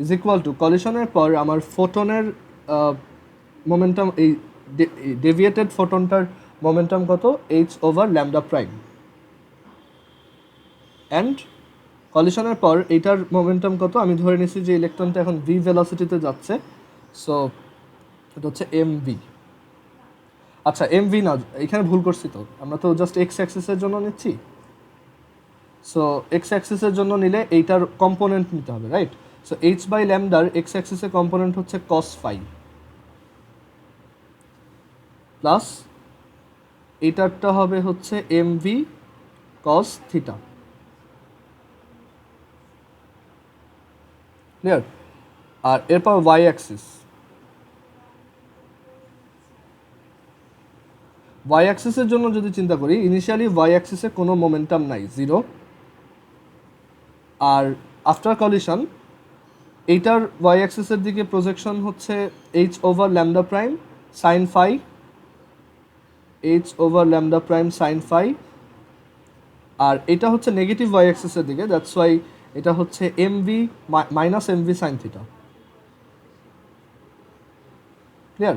ইজ ইকুয়াল টু কলিশনের পর আমার ফোটনের মোমেন্টাম, এই ডেভিয়েটেড ফোটনটার মোমেন্টাম কত, h/λ'। অ্যান্ড কলিশনের পর এইটার মোমেন্টাম কত, আমি ধরে নিচ্ছি যে ইলেকট্রনটা এখন v ভেলোসিটিতে যাচ্ছে, সো এটা হচ্ছে mv। আচ্ছা, mv না, এখানে ভুল করছি তো, আমরা তো জাস্ট এক্স অ্যাক্সিসের জন্য নিচ্ছি। সো এক্স অ্যাক্সিসের জন্য নিলে এইটার কম্পোনেন্ট নিতে হবে, রাইট? সো h/λ এক্স অ্যাক্সিসের কম্পোনেন্ট হচ্ছে cos phi প্লাস এইটারটা হবে হচ্ছে mv cos থিটা। ক্লিয়ার? আর এরপর ওয়াই অ্যাক্সিস, ওয়াই অ্যাক্সিসের জন্য যদি চিন্তা করি, ইনিশিয়ালি ওয়াই অ্যাক্সিসে কোনো মোমেন্টাম নাই, 0। আর আফটার কলিশন এইটার ওয়াই অ্যাক্সিসের দিকে প্রজেকশন হচ্ছে h/λ' sine phi, h/λ' sine phi. আর এটা হচ্ছে নেগেটিভ ওয়াই অ্যাক্সিসের দিকে, দ্যাটস ওয়াই এটা হচ্ছে mv minus mv sine theta. Clear?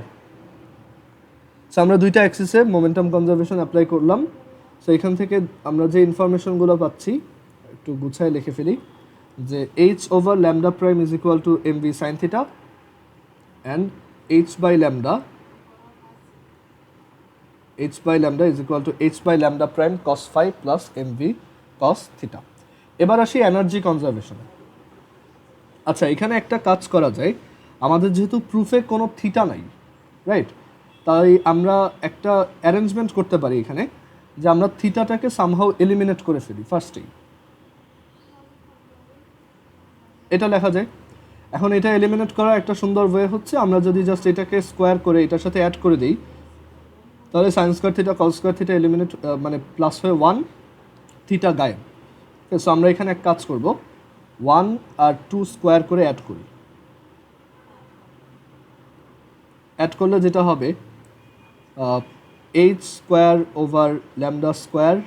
So আমরা দুইটা অ্যাক্সিসে মোমেন্টাম কনজারভেশন অ্যাপ্লাই করলাম। সো এখান থেকে আমরা যে ইনফরমেশনগুলো পাচ্ছি একটু গুছায় লিখে ফেলি, যে h/λ' is equal two mv sine theta and h/λ is equal two h/λ' cos phi plus mv cos theta. এবার আসি এনার্জি কনজারভেশনে। আচ্ছা, এখানে একটা কাজ করা যায়, আমাদের যেহেতু প্রুফে কোনো থিটা নাই, রাইট, তাই আমরা একটা অ্যারেঞ্জমেন্ট করতে পারি এখানে, যে আমরা থিটাটাকে সামহাউ এলিমিনেট করে ফেলি ফার্স্টেই। এটা লেখা যায়। এখন এটা এলিমিনেট করার একটা সুন্দর ওয়ে হচ্ছে, আমরা যদি জাস্ট এটাকে স্কোয়ার করে এটার সাথে অ্যাড করে দিই, তাহলে sine square theta cos square theta eliminate, মানে প্লাস হয়ে 1, থিটা গায়েব। সো আমরা এখানে এক কাজ করব, 1 আর 2 স্কোয়ার করে অ্যাড করি। অ্যাড করলে যেটা হবে h/λ²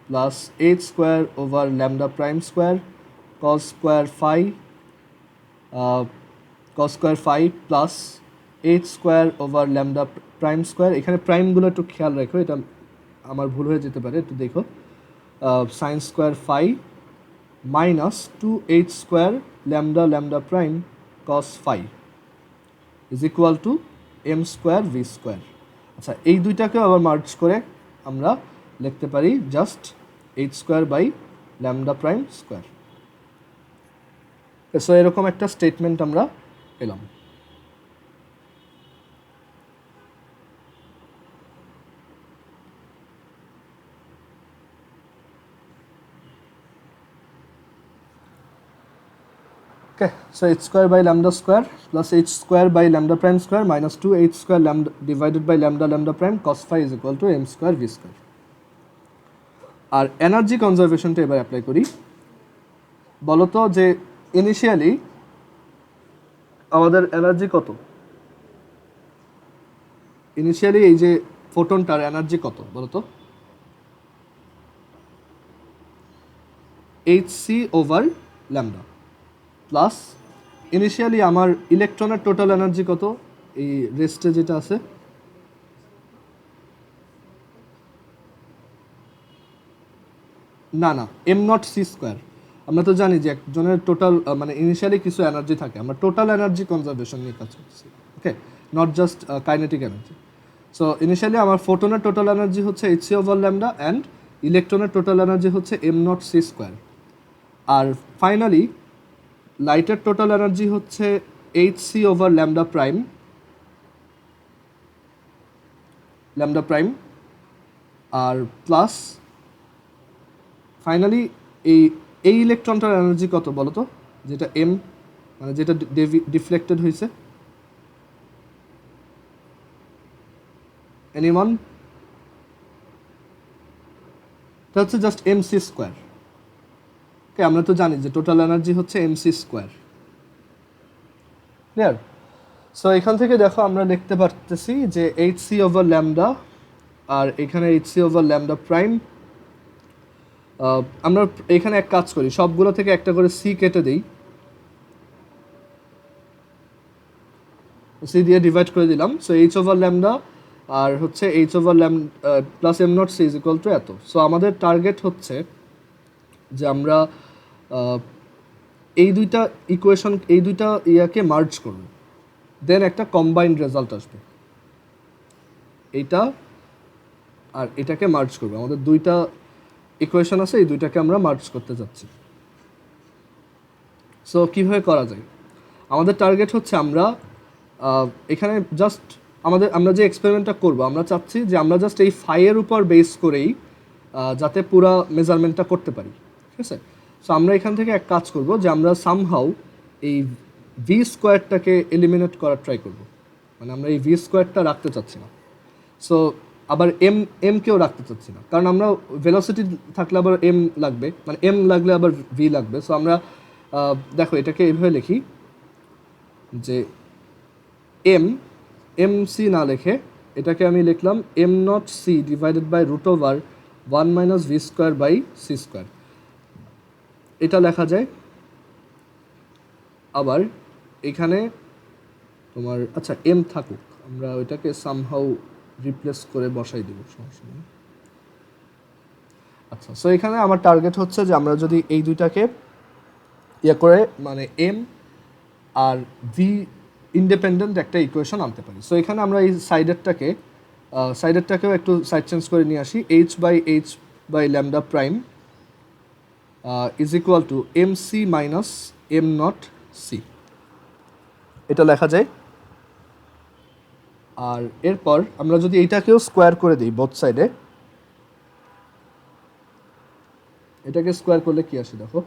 plus h/λ' cos square phi plus h/λ'²। এখানে প্রাইমগুলো একটু খেয়াল রাখো, এটা আমার ভুল হয়ে যেতে পারে, একটু দেখো। Sine square phi minus 2h²λ' cos phi is equal to m²v²। আচ্ছা, এই দুইটাকেও আবার মার্জ করে আমরা লিখতে পারি জাস্ট h²/λ'²। সো এরকম একটা স্টেটমেন্ট আমরা পেলাম। Okay, so h²/λ² plus h²/λ'² minus 2h² divided by λ' cos phi is equal to m²v²। আর এনার্জি কনজারভেশনটা এবার অ্যাপ্লাই করি। বলতো যে ইনিশিয়ালি আমাদের এনার্জি কত, ইনিশিয়ালি এই যে ফোটনটার এনার্জি কত বলতো? hc/λ প্লাস ইনিশিয়ালি আমার ইলেকট্রনের টোটাল এনার্জি কত, এই রেস্টে যেটা আছে, না m0 c²। আমরা তো জানি যে একজনের টোটাল মানে ইনিশিয়ালি কিছু এনার্জি থাকে, আমরা টোটাল এনার্জি কনজারভেশন নিয়ে কাজ করছি, okay, not just kinetic energy. So initially আমার ফোটনের টোটাল এনার্জি হচ্ছে hc ওভার ল্যামডা অ্যান্ড ইলেকট্রনের টোটাল এনার্জি হচ্ছে m0c²। আর ফাইনালি লাইটের টোটাল এনার্জি হচ্ছে hc ওভার ল্যামডা প্রাইম আর প্লাস ফাইনালি এই ইলেকট্রনটার এনার্জি কত বলো তো, যেটা এম মানে যেটা ডিফ্লেক্টেড হয়েছে, এনিওয়ান? এটা হচ্ছে জাস্ট mc²। ওকে, আমরা তো জানি যে টোটাল এনার্জি হচ্ছে mc²। ক্লিয়ার? সো এখান থেকে দেখো আমরা দেখতে পারতেছি যে hc ওভার ল্যামডা আর এখানে hc ওভার ল্যামডা প্রাইম। আমরা এখানে এক কাজ করি, সবগুলো থেকে একটা করে c কেটে দিই, c দিয়ে ডিভাইড করে দিলাম। সো h ওভার ল্যামডা আর হচ্ছে h over lambda plus m0c is equal two এত। সো আমাদের টার্গেট হচ্ছে যে আমরা এই দুইটা ইকুয়েশন, এই দুইটা ইয়াকে মার্জ করব, দেন একটা কম্বাইন্ড রেজাল্ট আসবে। এইটা আর এটাকে মার্জ করবো, আমাদের দুইটা ইকুয়েশন আছে, এই দুইটাকে আমরা মার্জ করতে যাচ্ছি। সো কীভাবে করা যায়? আমাদের টার্গেট হচ্ছে আমরা এখানে জাস্ট আমরা যে এক্সপেরিমেন্টটা করব, আমরা চাচ্ছি যে আমরা জাস্ট এই ফাইয়ের উপর বেস করেই যাতে পুরো মেজারমেন্টটা করতে পারি, ঠিক আছে? সো আমরা এখান থেকে এক কাজ করব যে আমরা সামহাউ এই v²টাকে এলিমিনেট করার ট্রাই করব, মানে আমরা এই v² রাখতে চাচ্ছি না। সো আবার কেও রাখতে চাচ্ছি না, কারণ আমরা ভেলোসিটি থাকলে আবার এম লাগবে, মানে এম লাগলে আবার ভি লাগবে। সো আমরা দেখো এটাকে এইভাবে লিখি যে mc না লিখে এটাকে আমি লিখলাম m0c ডিভাইডেড বাই √1 - v²/c²। এটা লেখা যায়। আবার এখানে তোমার আচ্ছা এম থাকুক, আমরা ওইটাকে সামহাউ রিপ্লেস করে বসাই দেব, সমস্যা নেই। আচ্ছা, সো এখানে আমার টার্গেট হচ্ছে যে আমরা যদি এই দুইটাকে ইয়ে করে মানে এম আর ভি ইন্ডিপেন্ডেন্ট একটা ইকুয়েশন আনতে পারি। সো এখানে আমরা এই সাইডেরটাকেও একটু সাইড চেঞ্জ করে নিয়ে আসি, h/ল্যামডা prime is equal to mc minus m0c, এটা লেখা যায়। আর এরপর আমরা যদি এইটাকেও স্কোয়ার করে দিই বোথ সাইডে, এটাকে স্কোয়ার করলে কি আসে দেখো,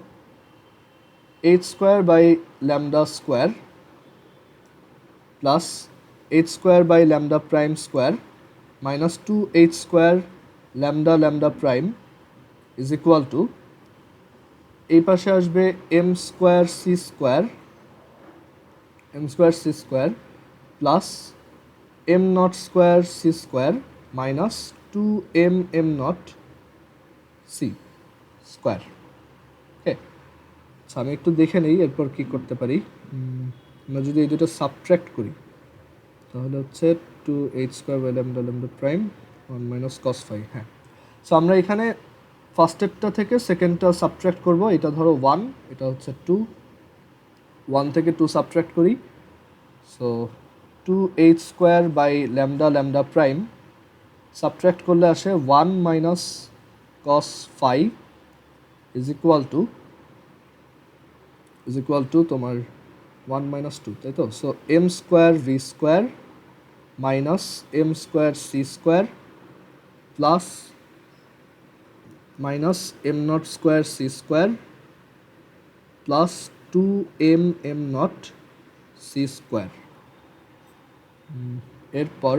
h²/λ² plus h²/λ prime square minus 2h²λ prime is equal two, এই পাশে আসবে m²c² plus m0²c² minus 2m0c²। ওকে, আচ্ছা আমি একটু দেখে নিই এরপর কি করতে পারি। আমরা যদি এই দুটো সাবট্র্যাক্ট করি তাহলে হচ্ছে 2h²/λ প্রাইম 1 - cos phi। হ্যাঁ, সো আমরা এখানে ফার্স্টেরটা থেকে সেকেন্ডটা সাবট্র্যাক্ট করব। এটা ধরো 1, এটা হচ্ছে 2, 1 থেকে 2 সাবট্র্যাক্ট করি। সো 2h²/λ প্রাইম সাবট্র্যাক্ট করলে আসে 1 - cos phi is equal two তোমার 1 - 2, তাই তো? So m²v² minus m²c² plus minus m0²c² plus 2m0c²। এরপর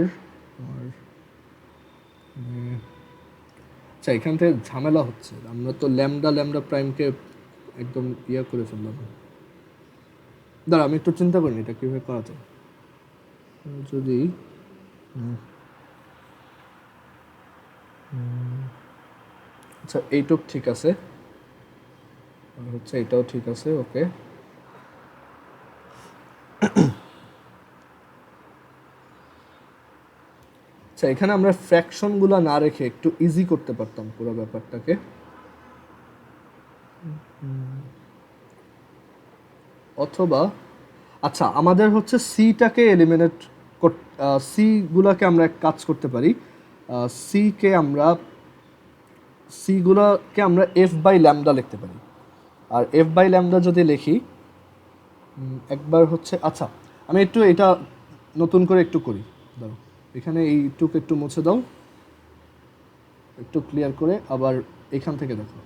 আচ্ছা এখান থেকে ঝামেলা হচ্ছে, আমরা তো ল্যামডা প্রাইমকে একদম ইয়ে করে ফেললাম। দাঁড়া আমি একটু চিন্তা করিনি এটা কীভাবে করা যায়। যদি আচ্ছা এইটুক ঠিক আছে, হচ্ছে এটাও ঠিক আছে, ওকে। আচ্ছা এখানে আমরা ফ্র্যাকশনগুলো না রেখে একটু ইজি করতে পারতাম পুরো ব্যাপারটাকে। অথবা আচ্ছা আমাদের হচ্ছে সিটাকে এলিমিনেট সি গুলাকে আমরা এক কাজ করতে পারি, সিকে আমরা সিগুলোকে আমরা এফ বাই ল্যামডা লিখতে পারি। আর এফ বাই ল্যামডা যদি লিখি একবার হচ্ছে, আচ্ছা আমি একটু এটা নতুন করে একটু করি, দাও এখানে এইটুকু একটু মুছে দাও, একটু ক্লিয়ার করে আবার এখান থেকে দেখো।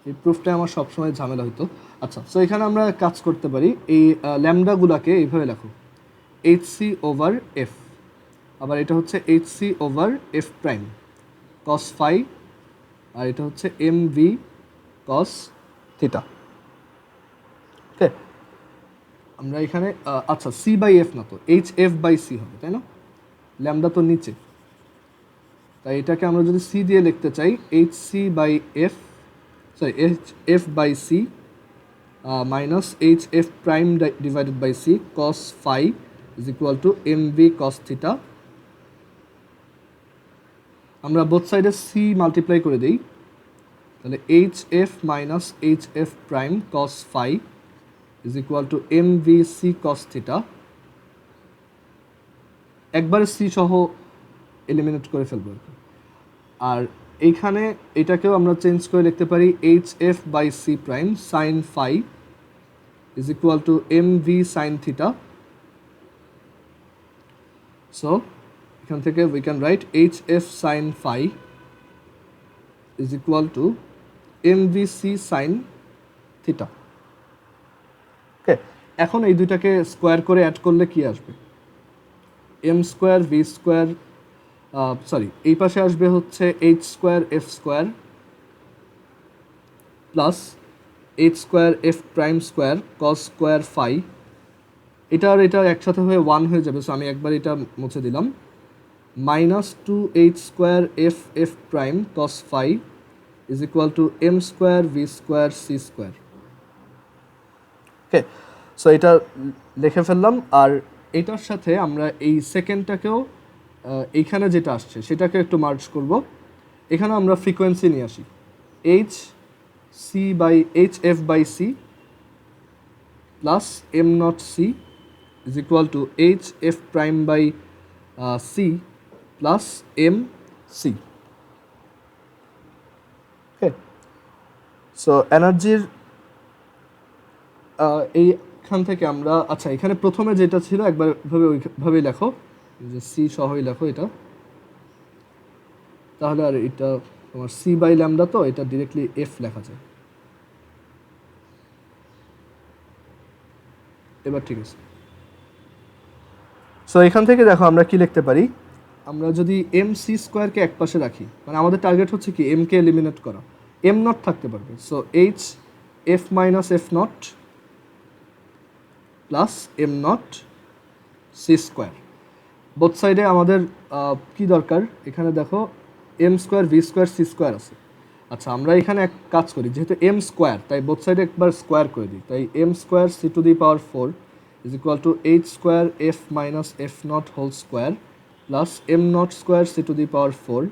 এই প্রুফটা আমার সবসময় ঝামেলা হইতো। আচ্ছা সো এখানে আমরা কাজ করতে পারি, এই ল্যামডাগুলাকে এইভাবে লেখো এইচ সি ওভার এফ, আবার এটা হচ্ছে H C over F prime cos phi, আর এটা হচ্ছে M V cos theta. Okay, আমরা এখানে আচ্ছা সি বাই এফ না তো এইচ এফ বাই সি হবে, তাই না? ল্যামডা তো নিচে, তাই এটাকে আমরা যদি সি দিয়ে লিখতে চাই H C by F, sorry H F by C minus H F prime divided by C cos phi is equal to M V cos theta. আমরা বোথ সাইডে সি মাল্টিপ্লাই করে দিই, তাহলে H F minus H F prime cos phi is equal to M V C cos theta. একবারে C সহ eliminate করে ফেলবো আর কি। আর এইখানে এটাকেও আমরা চেঞ্জ করে লিখতে পারি H F by C prime sine phi is equal to M V sine theta. So এখান থেকে we can write H F sine phi is equal to M V C sine theta. Okay, এখন এই দুইটাকে square করে add করলে কি আসবে? M square V square, sorry এই পাশে আসবে হচ্ছে H square F square plus H square F prime square cos square phi. এটা আর এটা একসাথে হয়ে 1 হয়ে যাবে, সো আমি একবার এটা মুছে দিলাম। Minus two H square F F prime cos phi is equal to M square V square C square. Okay, so এটা লিখে ফেললাম। আর এটার সাথে আমরা এই সেকেন্ডটাকেও এইখানে যেটা আসছে সেটাকে একটু মার্জ করব। এখানে আমরা ফ্রিকোয়েন্সি নিয়ে আসি, H C by H F by C plus M not C is equal to H F prime by C plus M C. Okay, so এনার্জির এইখান থেকে আমরা, আচ্ছা এখানে প্রথমে যেটা ছিল একবার ভাবে ওইভাবেই লেখো, যে সি সহই লেখো এটা, তাহলে আর এটা তোমার সি বাই ল্যামডা তো এটা ডিরেক্টলি এফ লেখা যায়। এবার ঠিক আছে। সো এখান থেকে দেখো আমরা কি লিখতে পারি, আমরা যদি এম সি স্কোয়ারকে এক পাশে রাখি, মানে আমাদের টার্গেট হচ্ছে কি এম কে এলিমিনেট করা, এম নট থাকতে পারবে। So H F minus F not plus M not C square. Both সাইডে আমাদের কি দরকার, এখানে দেখো M square V square C square আছে। আচ্ছা আমরা এখানে এক কাজ করি, যেহেতু এম স্কোয়ার তাই বোথ সাইডে একবার স্কোয়ার করে দিই, তাই M square C to the power 4 is equal to H square F minus F naught whole square plus M not square C to the power 4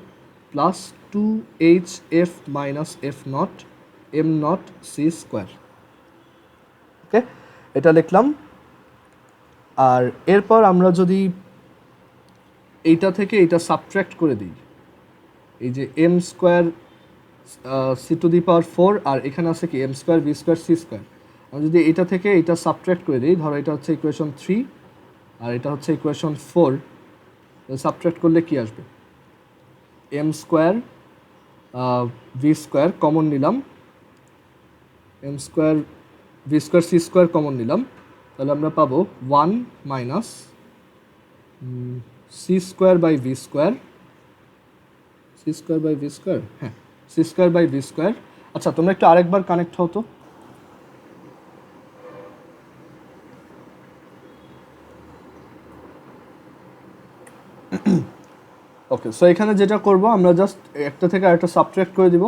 plus 2 H F minus F naught M not C square. Okay, এটা লিখলাম। আর এরপর আমরা যদি এইটা থেকে এইটা subtract করে দিই, এই যে M square C to the power 4 আর এখানে আছে কি M square V square C square, আমি যদি এটা থেকে এটা সাবট্র্যাক্ট করে দিই, ধরো এটা হচ্ছে ইকুয়েশন 3 আর এটা হচ্ছে ইকুয়েশন 4, সাবট্র্যাক্ট করলে কি আসবে? M square V square common নিলাম, M square V square C square common নিলাম, তাহলে আমরা পাবো 1 minus C square by V square, C square by V square, হ্যাঁ C square by V square. আচ্ছা তোমরা একটু আরেকবার কানেক্ট হতো। ওকে, সো এখানে যেটা করব আমরা জাস্ট একটা থেকে আরেকটা সাবট্র্যাক্ট করে দিব।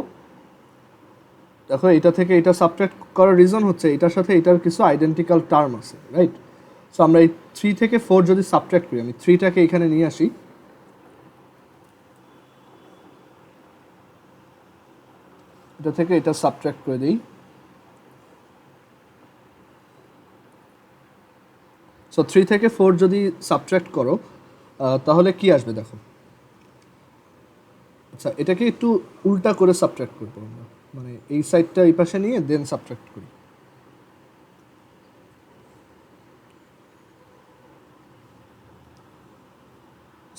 দেখো এটা থেকে এটা সাবট্র্যাক্ট করার রিজন হচ্ছে এটার সাথে এটার কিছু আইডেন্টিক্যাল টার্ম আছে, রাইট? সো আমরা এই 3 থেকে 4 যদি সাবট্র্যাক্ট করি, আমি 3টাকে এখানে নিয়ে আসি, এটা থেকে এটা সাবট্র্যাক্ট করে দিই, সো 3 থেকে 4 যদি সাবট্রাক্ট করো তাহলে কি আসবে দেখো। আচ্ছা, এটাকে একটু উল্টা করে সাবট্রাক্ট করবো আমরা, মানে এই সাইডটা এই পাশে নিয়ে দেন সাবট্রাক্ট করি।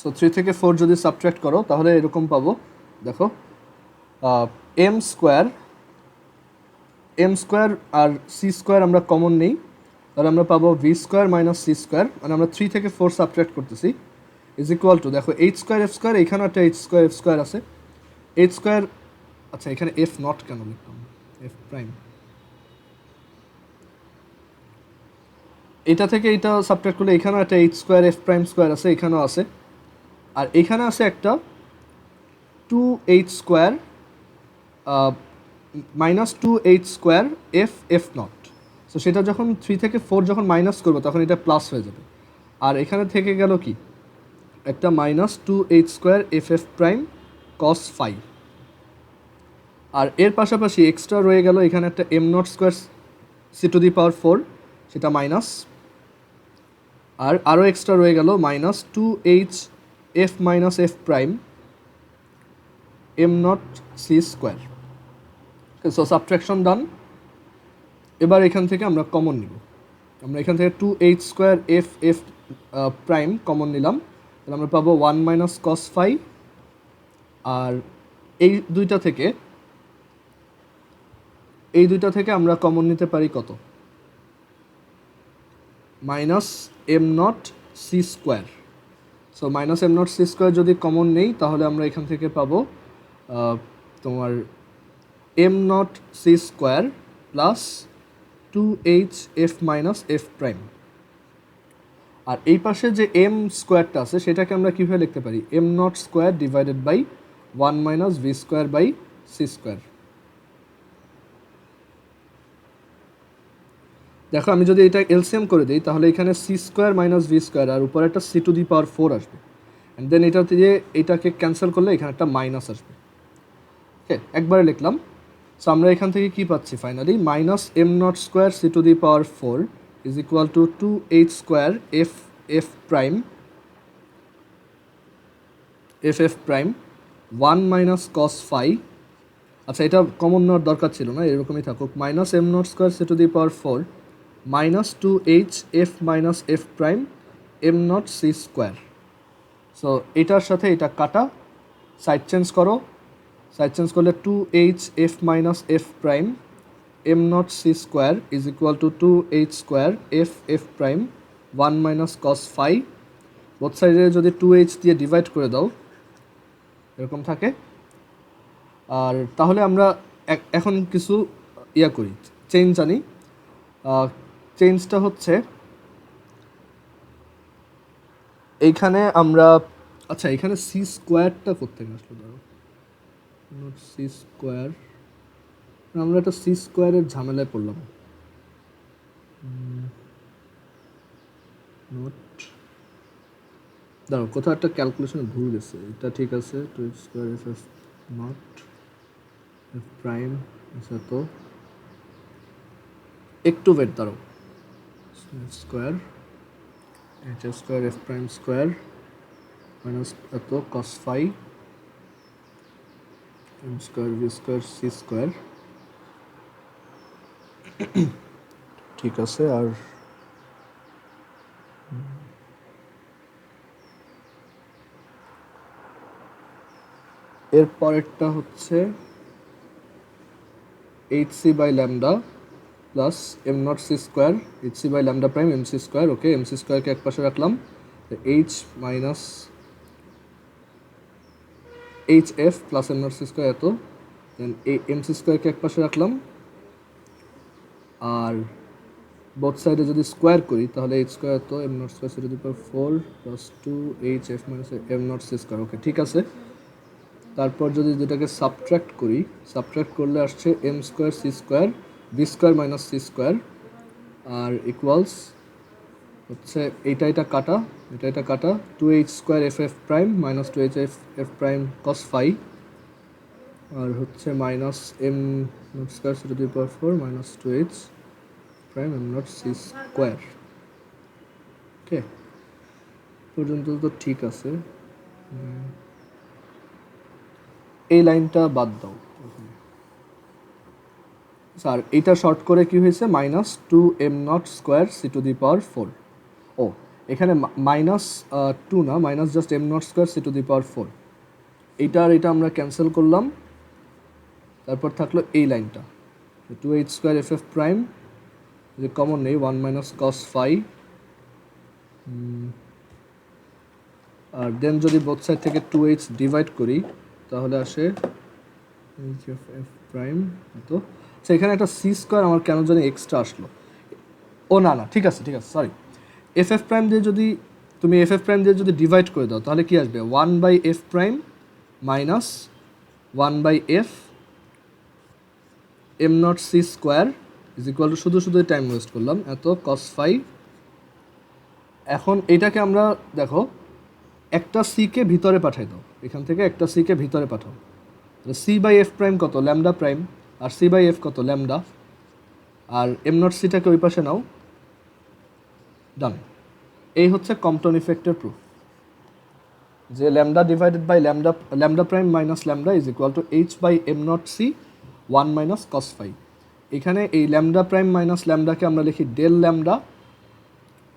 সো 3 থেকে 4 যদি সাবট্রাক্ট করো তাহলে এরকম পাবো, দেখো এম স্কোয়ার আর সি স্কোয়ার আমরা কমন নেই, তাহলে আমরা পাবো V square minus C square, মানে আমরা 3 থেকে 4 সাবট্রাক্ট করতেছি, ইজ ইকুয়াল টু দেখো এইচ স্কোয়ার এফ স্কোয়ার, এখানে একটা এইচ স্কোয়ার এফ স্কোয়ার আছে, এইচ স্কোয়ার, আচ্ছা এখানে এফ নট কেন লিখলাম, এফ প্রাইম, এটা থেকে এটা সাবট্রাক্ট করলে এখানেও একটা H square F prime square আছে, এখানেও আছে, আর এখানে আছে একটা 2h square minus 2h square F not. So সেটা যখন 3 থেকে 4 যখন মাইনাস করবো তখন এটা প্লাস হয়ে যাবে, আর এখানে থেকে গেল কি একটা minus 2h square F prime cos phi, আর এর পাশাপাশি এক্সট্রা রয়ে গেল এখানে একটা M not square C to the power 4, সেটা মাইনাস, আর আরও এক্সট্রা রয়ে গেল minus 2h F minus F prime M not C square. So subtraction done. এবার এখান থেকে আমরা কমন নিব, আমরা এখান থেকে 2h square F prime common নিলাম, তাহলে আমরা পাবো 1 মাইনাস কস ফাই, আর এই দুইটা থেকে আমরা কমন নিতে পারি কত, minus M not C square. So minus M not C square যদি কমন নেই তাহলে আমরা এখান থেকে পাবো তোমার M not C square plus 2h F minus F prime, আর এই পাশে যে এম স্কোয়ারটা আছে সেটাকে আমরা কীভাবে লিখতে পারি, M not square divided by 1 minus V square by C square. দেখো আমি যদি এটা এলসিএম করে দিই তাহলে এখানে C square minus V square আর উপরে একটা সি টু দি পাওয়ার 4 আসবে, অ্যান্ড দেন এটা দিয়ে এটাকে ক্যান্সেল করলে এখানে একটা মাইনাস আসবে। ওকে, একবারে লিখলাম। সো আমরা এখান থেকে কি পাচ্ছি finally, minus M not square C to the power 4 is equal to 2h square F prime 1 minus cos phi, আচ্ছা এটা কমন নেওয়ার দরকার ছিল না, এরকমই থাকুক, minus M not square C to the power 4 minus 2h F minus F prime M not C square. So এটার সাথে এটা কাটা, সাইড চেঞ্জ করো, সাইড চেঞ্জ করলে 2h F minus F prime M not C square is equal to 2h square F prime 1 minus cos phi, both সাইডে যদি 2h দিয়ে divide করে দাও এরকম থাকে। আর তাহলে আমরা এখন কিছু করি, চেঞ্জ আনি। চেঞ্জটা হচ্ছে এইখানে আমরা, আচ্ছা এখানে সি স্কোয়ারটা করতে আসলো, ধরো নট সি স্কোয়ার, আমরা একটা সি স্কোয়ারের ঝামেলায় পড়লাম, নট, দাঁড়ো কোথাও একটা ক্যালকুলেশনে ভুল গেছে, এটা ঠিক আছে, 2h square F naught F prime, আচ্ছা তো একটু ওয়েট, দাঁড়ো, square H square F prime square minus এত cos phi M square V square C square, ঠিক আছে। আর এর পরেরটা হচ্ছে H C by lambda plus M not C square H C by lambda prime M C square. Okay, M C স্কোয়ারকে এক পাশে রাখলাম, H minus H F plus M not C square এত, দেন এই এম সি স্কোয়ারকে এক পাশে রাখলাম, আর বোথ সাইডে যদি স্কোয়ার করি তাহলে এইচ স্কোয়ার তো M not square C to the power 4 plus 2h F minus M not C square. Okay, ঠিক আছে। তারপর যদি যেটাকে সাবট্রাক্ট করি, সাবট্রাক্ট করলে আসছে M square C square B square minus C square, আর ইকুয়ালস হচ্ছে এটা কাটা, এটা কাটা 2h square F prime minus 2h F prime cos phi, আর হচ্ছে minus M not square C to the power 4 minus 2h prime M not C square. Okay, পর্যন্ত তো ঠিক আছে। এই লাইনটা বাদ দাও। স্যার এইটা শর্ট করে কি হয়েছে, -2m0² c⁴। ও এখানে -2 না, মাইনাস জাস্ট m0² c⁴। এইটা আর এটা আমরা ক্যান্সেল করলাম, তারপর থাকলো এই লাইনটা 2h² ff প্রাইম, যে কমন নেই 1 - cos phi, আর দেন যদি বোথ সাইড থেকে 2h ডিভাইড করি তাহলে আসে h of f প্রাইম। তো এখানে একটা c² আমার কেন জানি এক্সট্রা আসলো। ও না না, ঠিক আছে সরি, এফ প্রাইম দিয়ে যদি তুমি এফ প্রাইম দিয়ে যদি ডিভাইড করে দাও তাহলে কি আসবে, 1/f prime minus 1/f m0c² is equal two, শুধু টাইম ওয়েস্ট করলাম এত cos phi। এখন এটাকে আমরা দেখো একটা c-কে ভিতরে পাঠাই দাও, এখান থেকে একটা c-কে ভিতরে পাঠাও, c/f প্রাইম কত, ল্যামডা প্রাইম, আর c/f কত, ল্যামডা, আর m0c-টাকে ওই পাশে নাও, ডান। এই হচ্ছে কম্পটন ইফেক্টের প্রুফ, যে lambda divided by lambda prime minus lambda is equal to h/m0c 1 - cos phi। এখানে এই ল্যামডা প্রাইম মাইনাস ল্যামডাকে আমরা লিখি del lambda,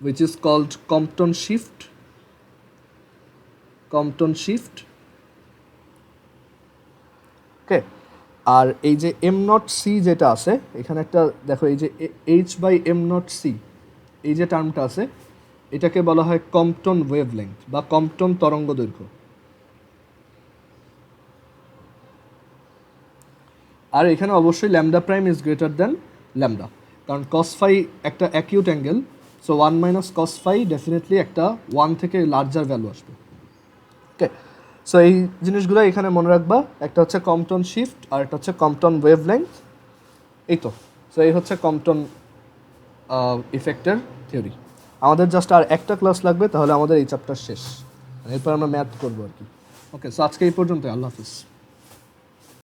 which is called Compton shift। Okay, আর এই যে m0c যেটা আছে এখানে একটা দেখো, এই যে h/m0c এই যে টার্মটা আছে, এটাকে বলা হয় কম্পটন ওয়েভলেংথ বা কম্পটন তরঙ্গ দৈর্ঘ্য। আর এখানে অবশ্যই lambda prime is greater than lambda, কারণ cos phi একটা acute angle, so 1 - cos phi definitely একটা 1 থেকে লার্জার ভ্যালু আসবে। ওকে, সো এই জিনিসগুলো এখানে মনে রাখবা, একটা হচ্ছে কম্পটন শিফট আর একটা হচ্ছে কম্পটন ওয়েভলেংথ। এই তো, সো এই হচ্ছে কম্পটন ইফেক্টের থিওরি। আমাদের জাস্ট আর একটা ক্লাস লাগবে, তাহলে আমাদের এই চ্যাপ্টার শেষ, এরপর আমরা ম্যাথ করবো আর কি। ওকে, সো আজকে এই পর্যন্ত, আল্লাহ হাফিজ।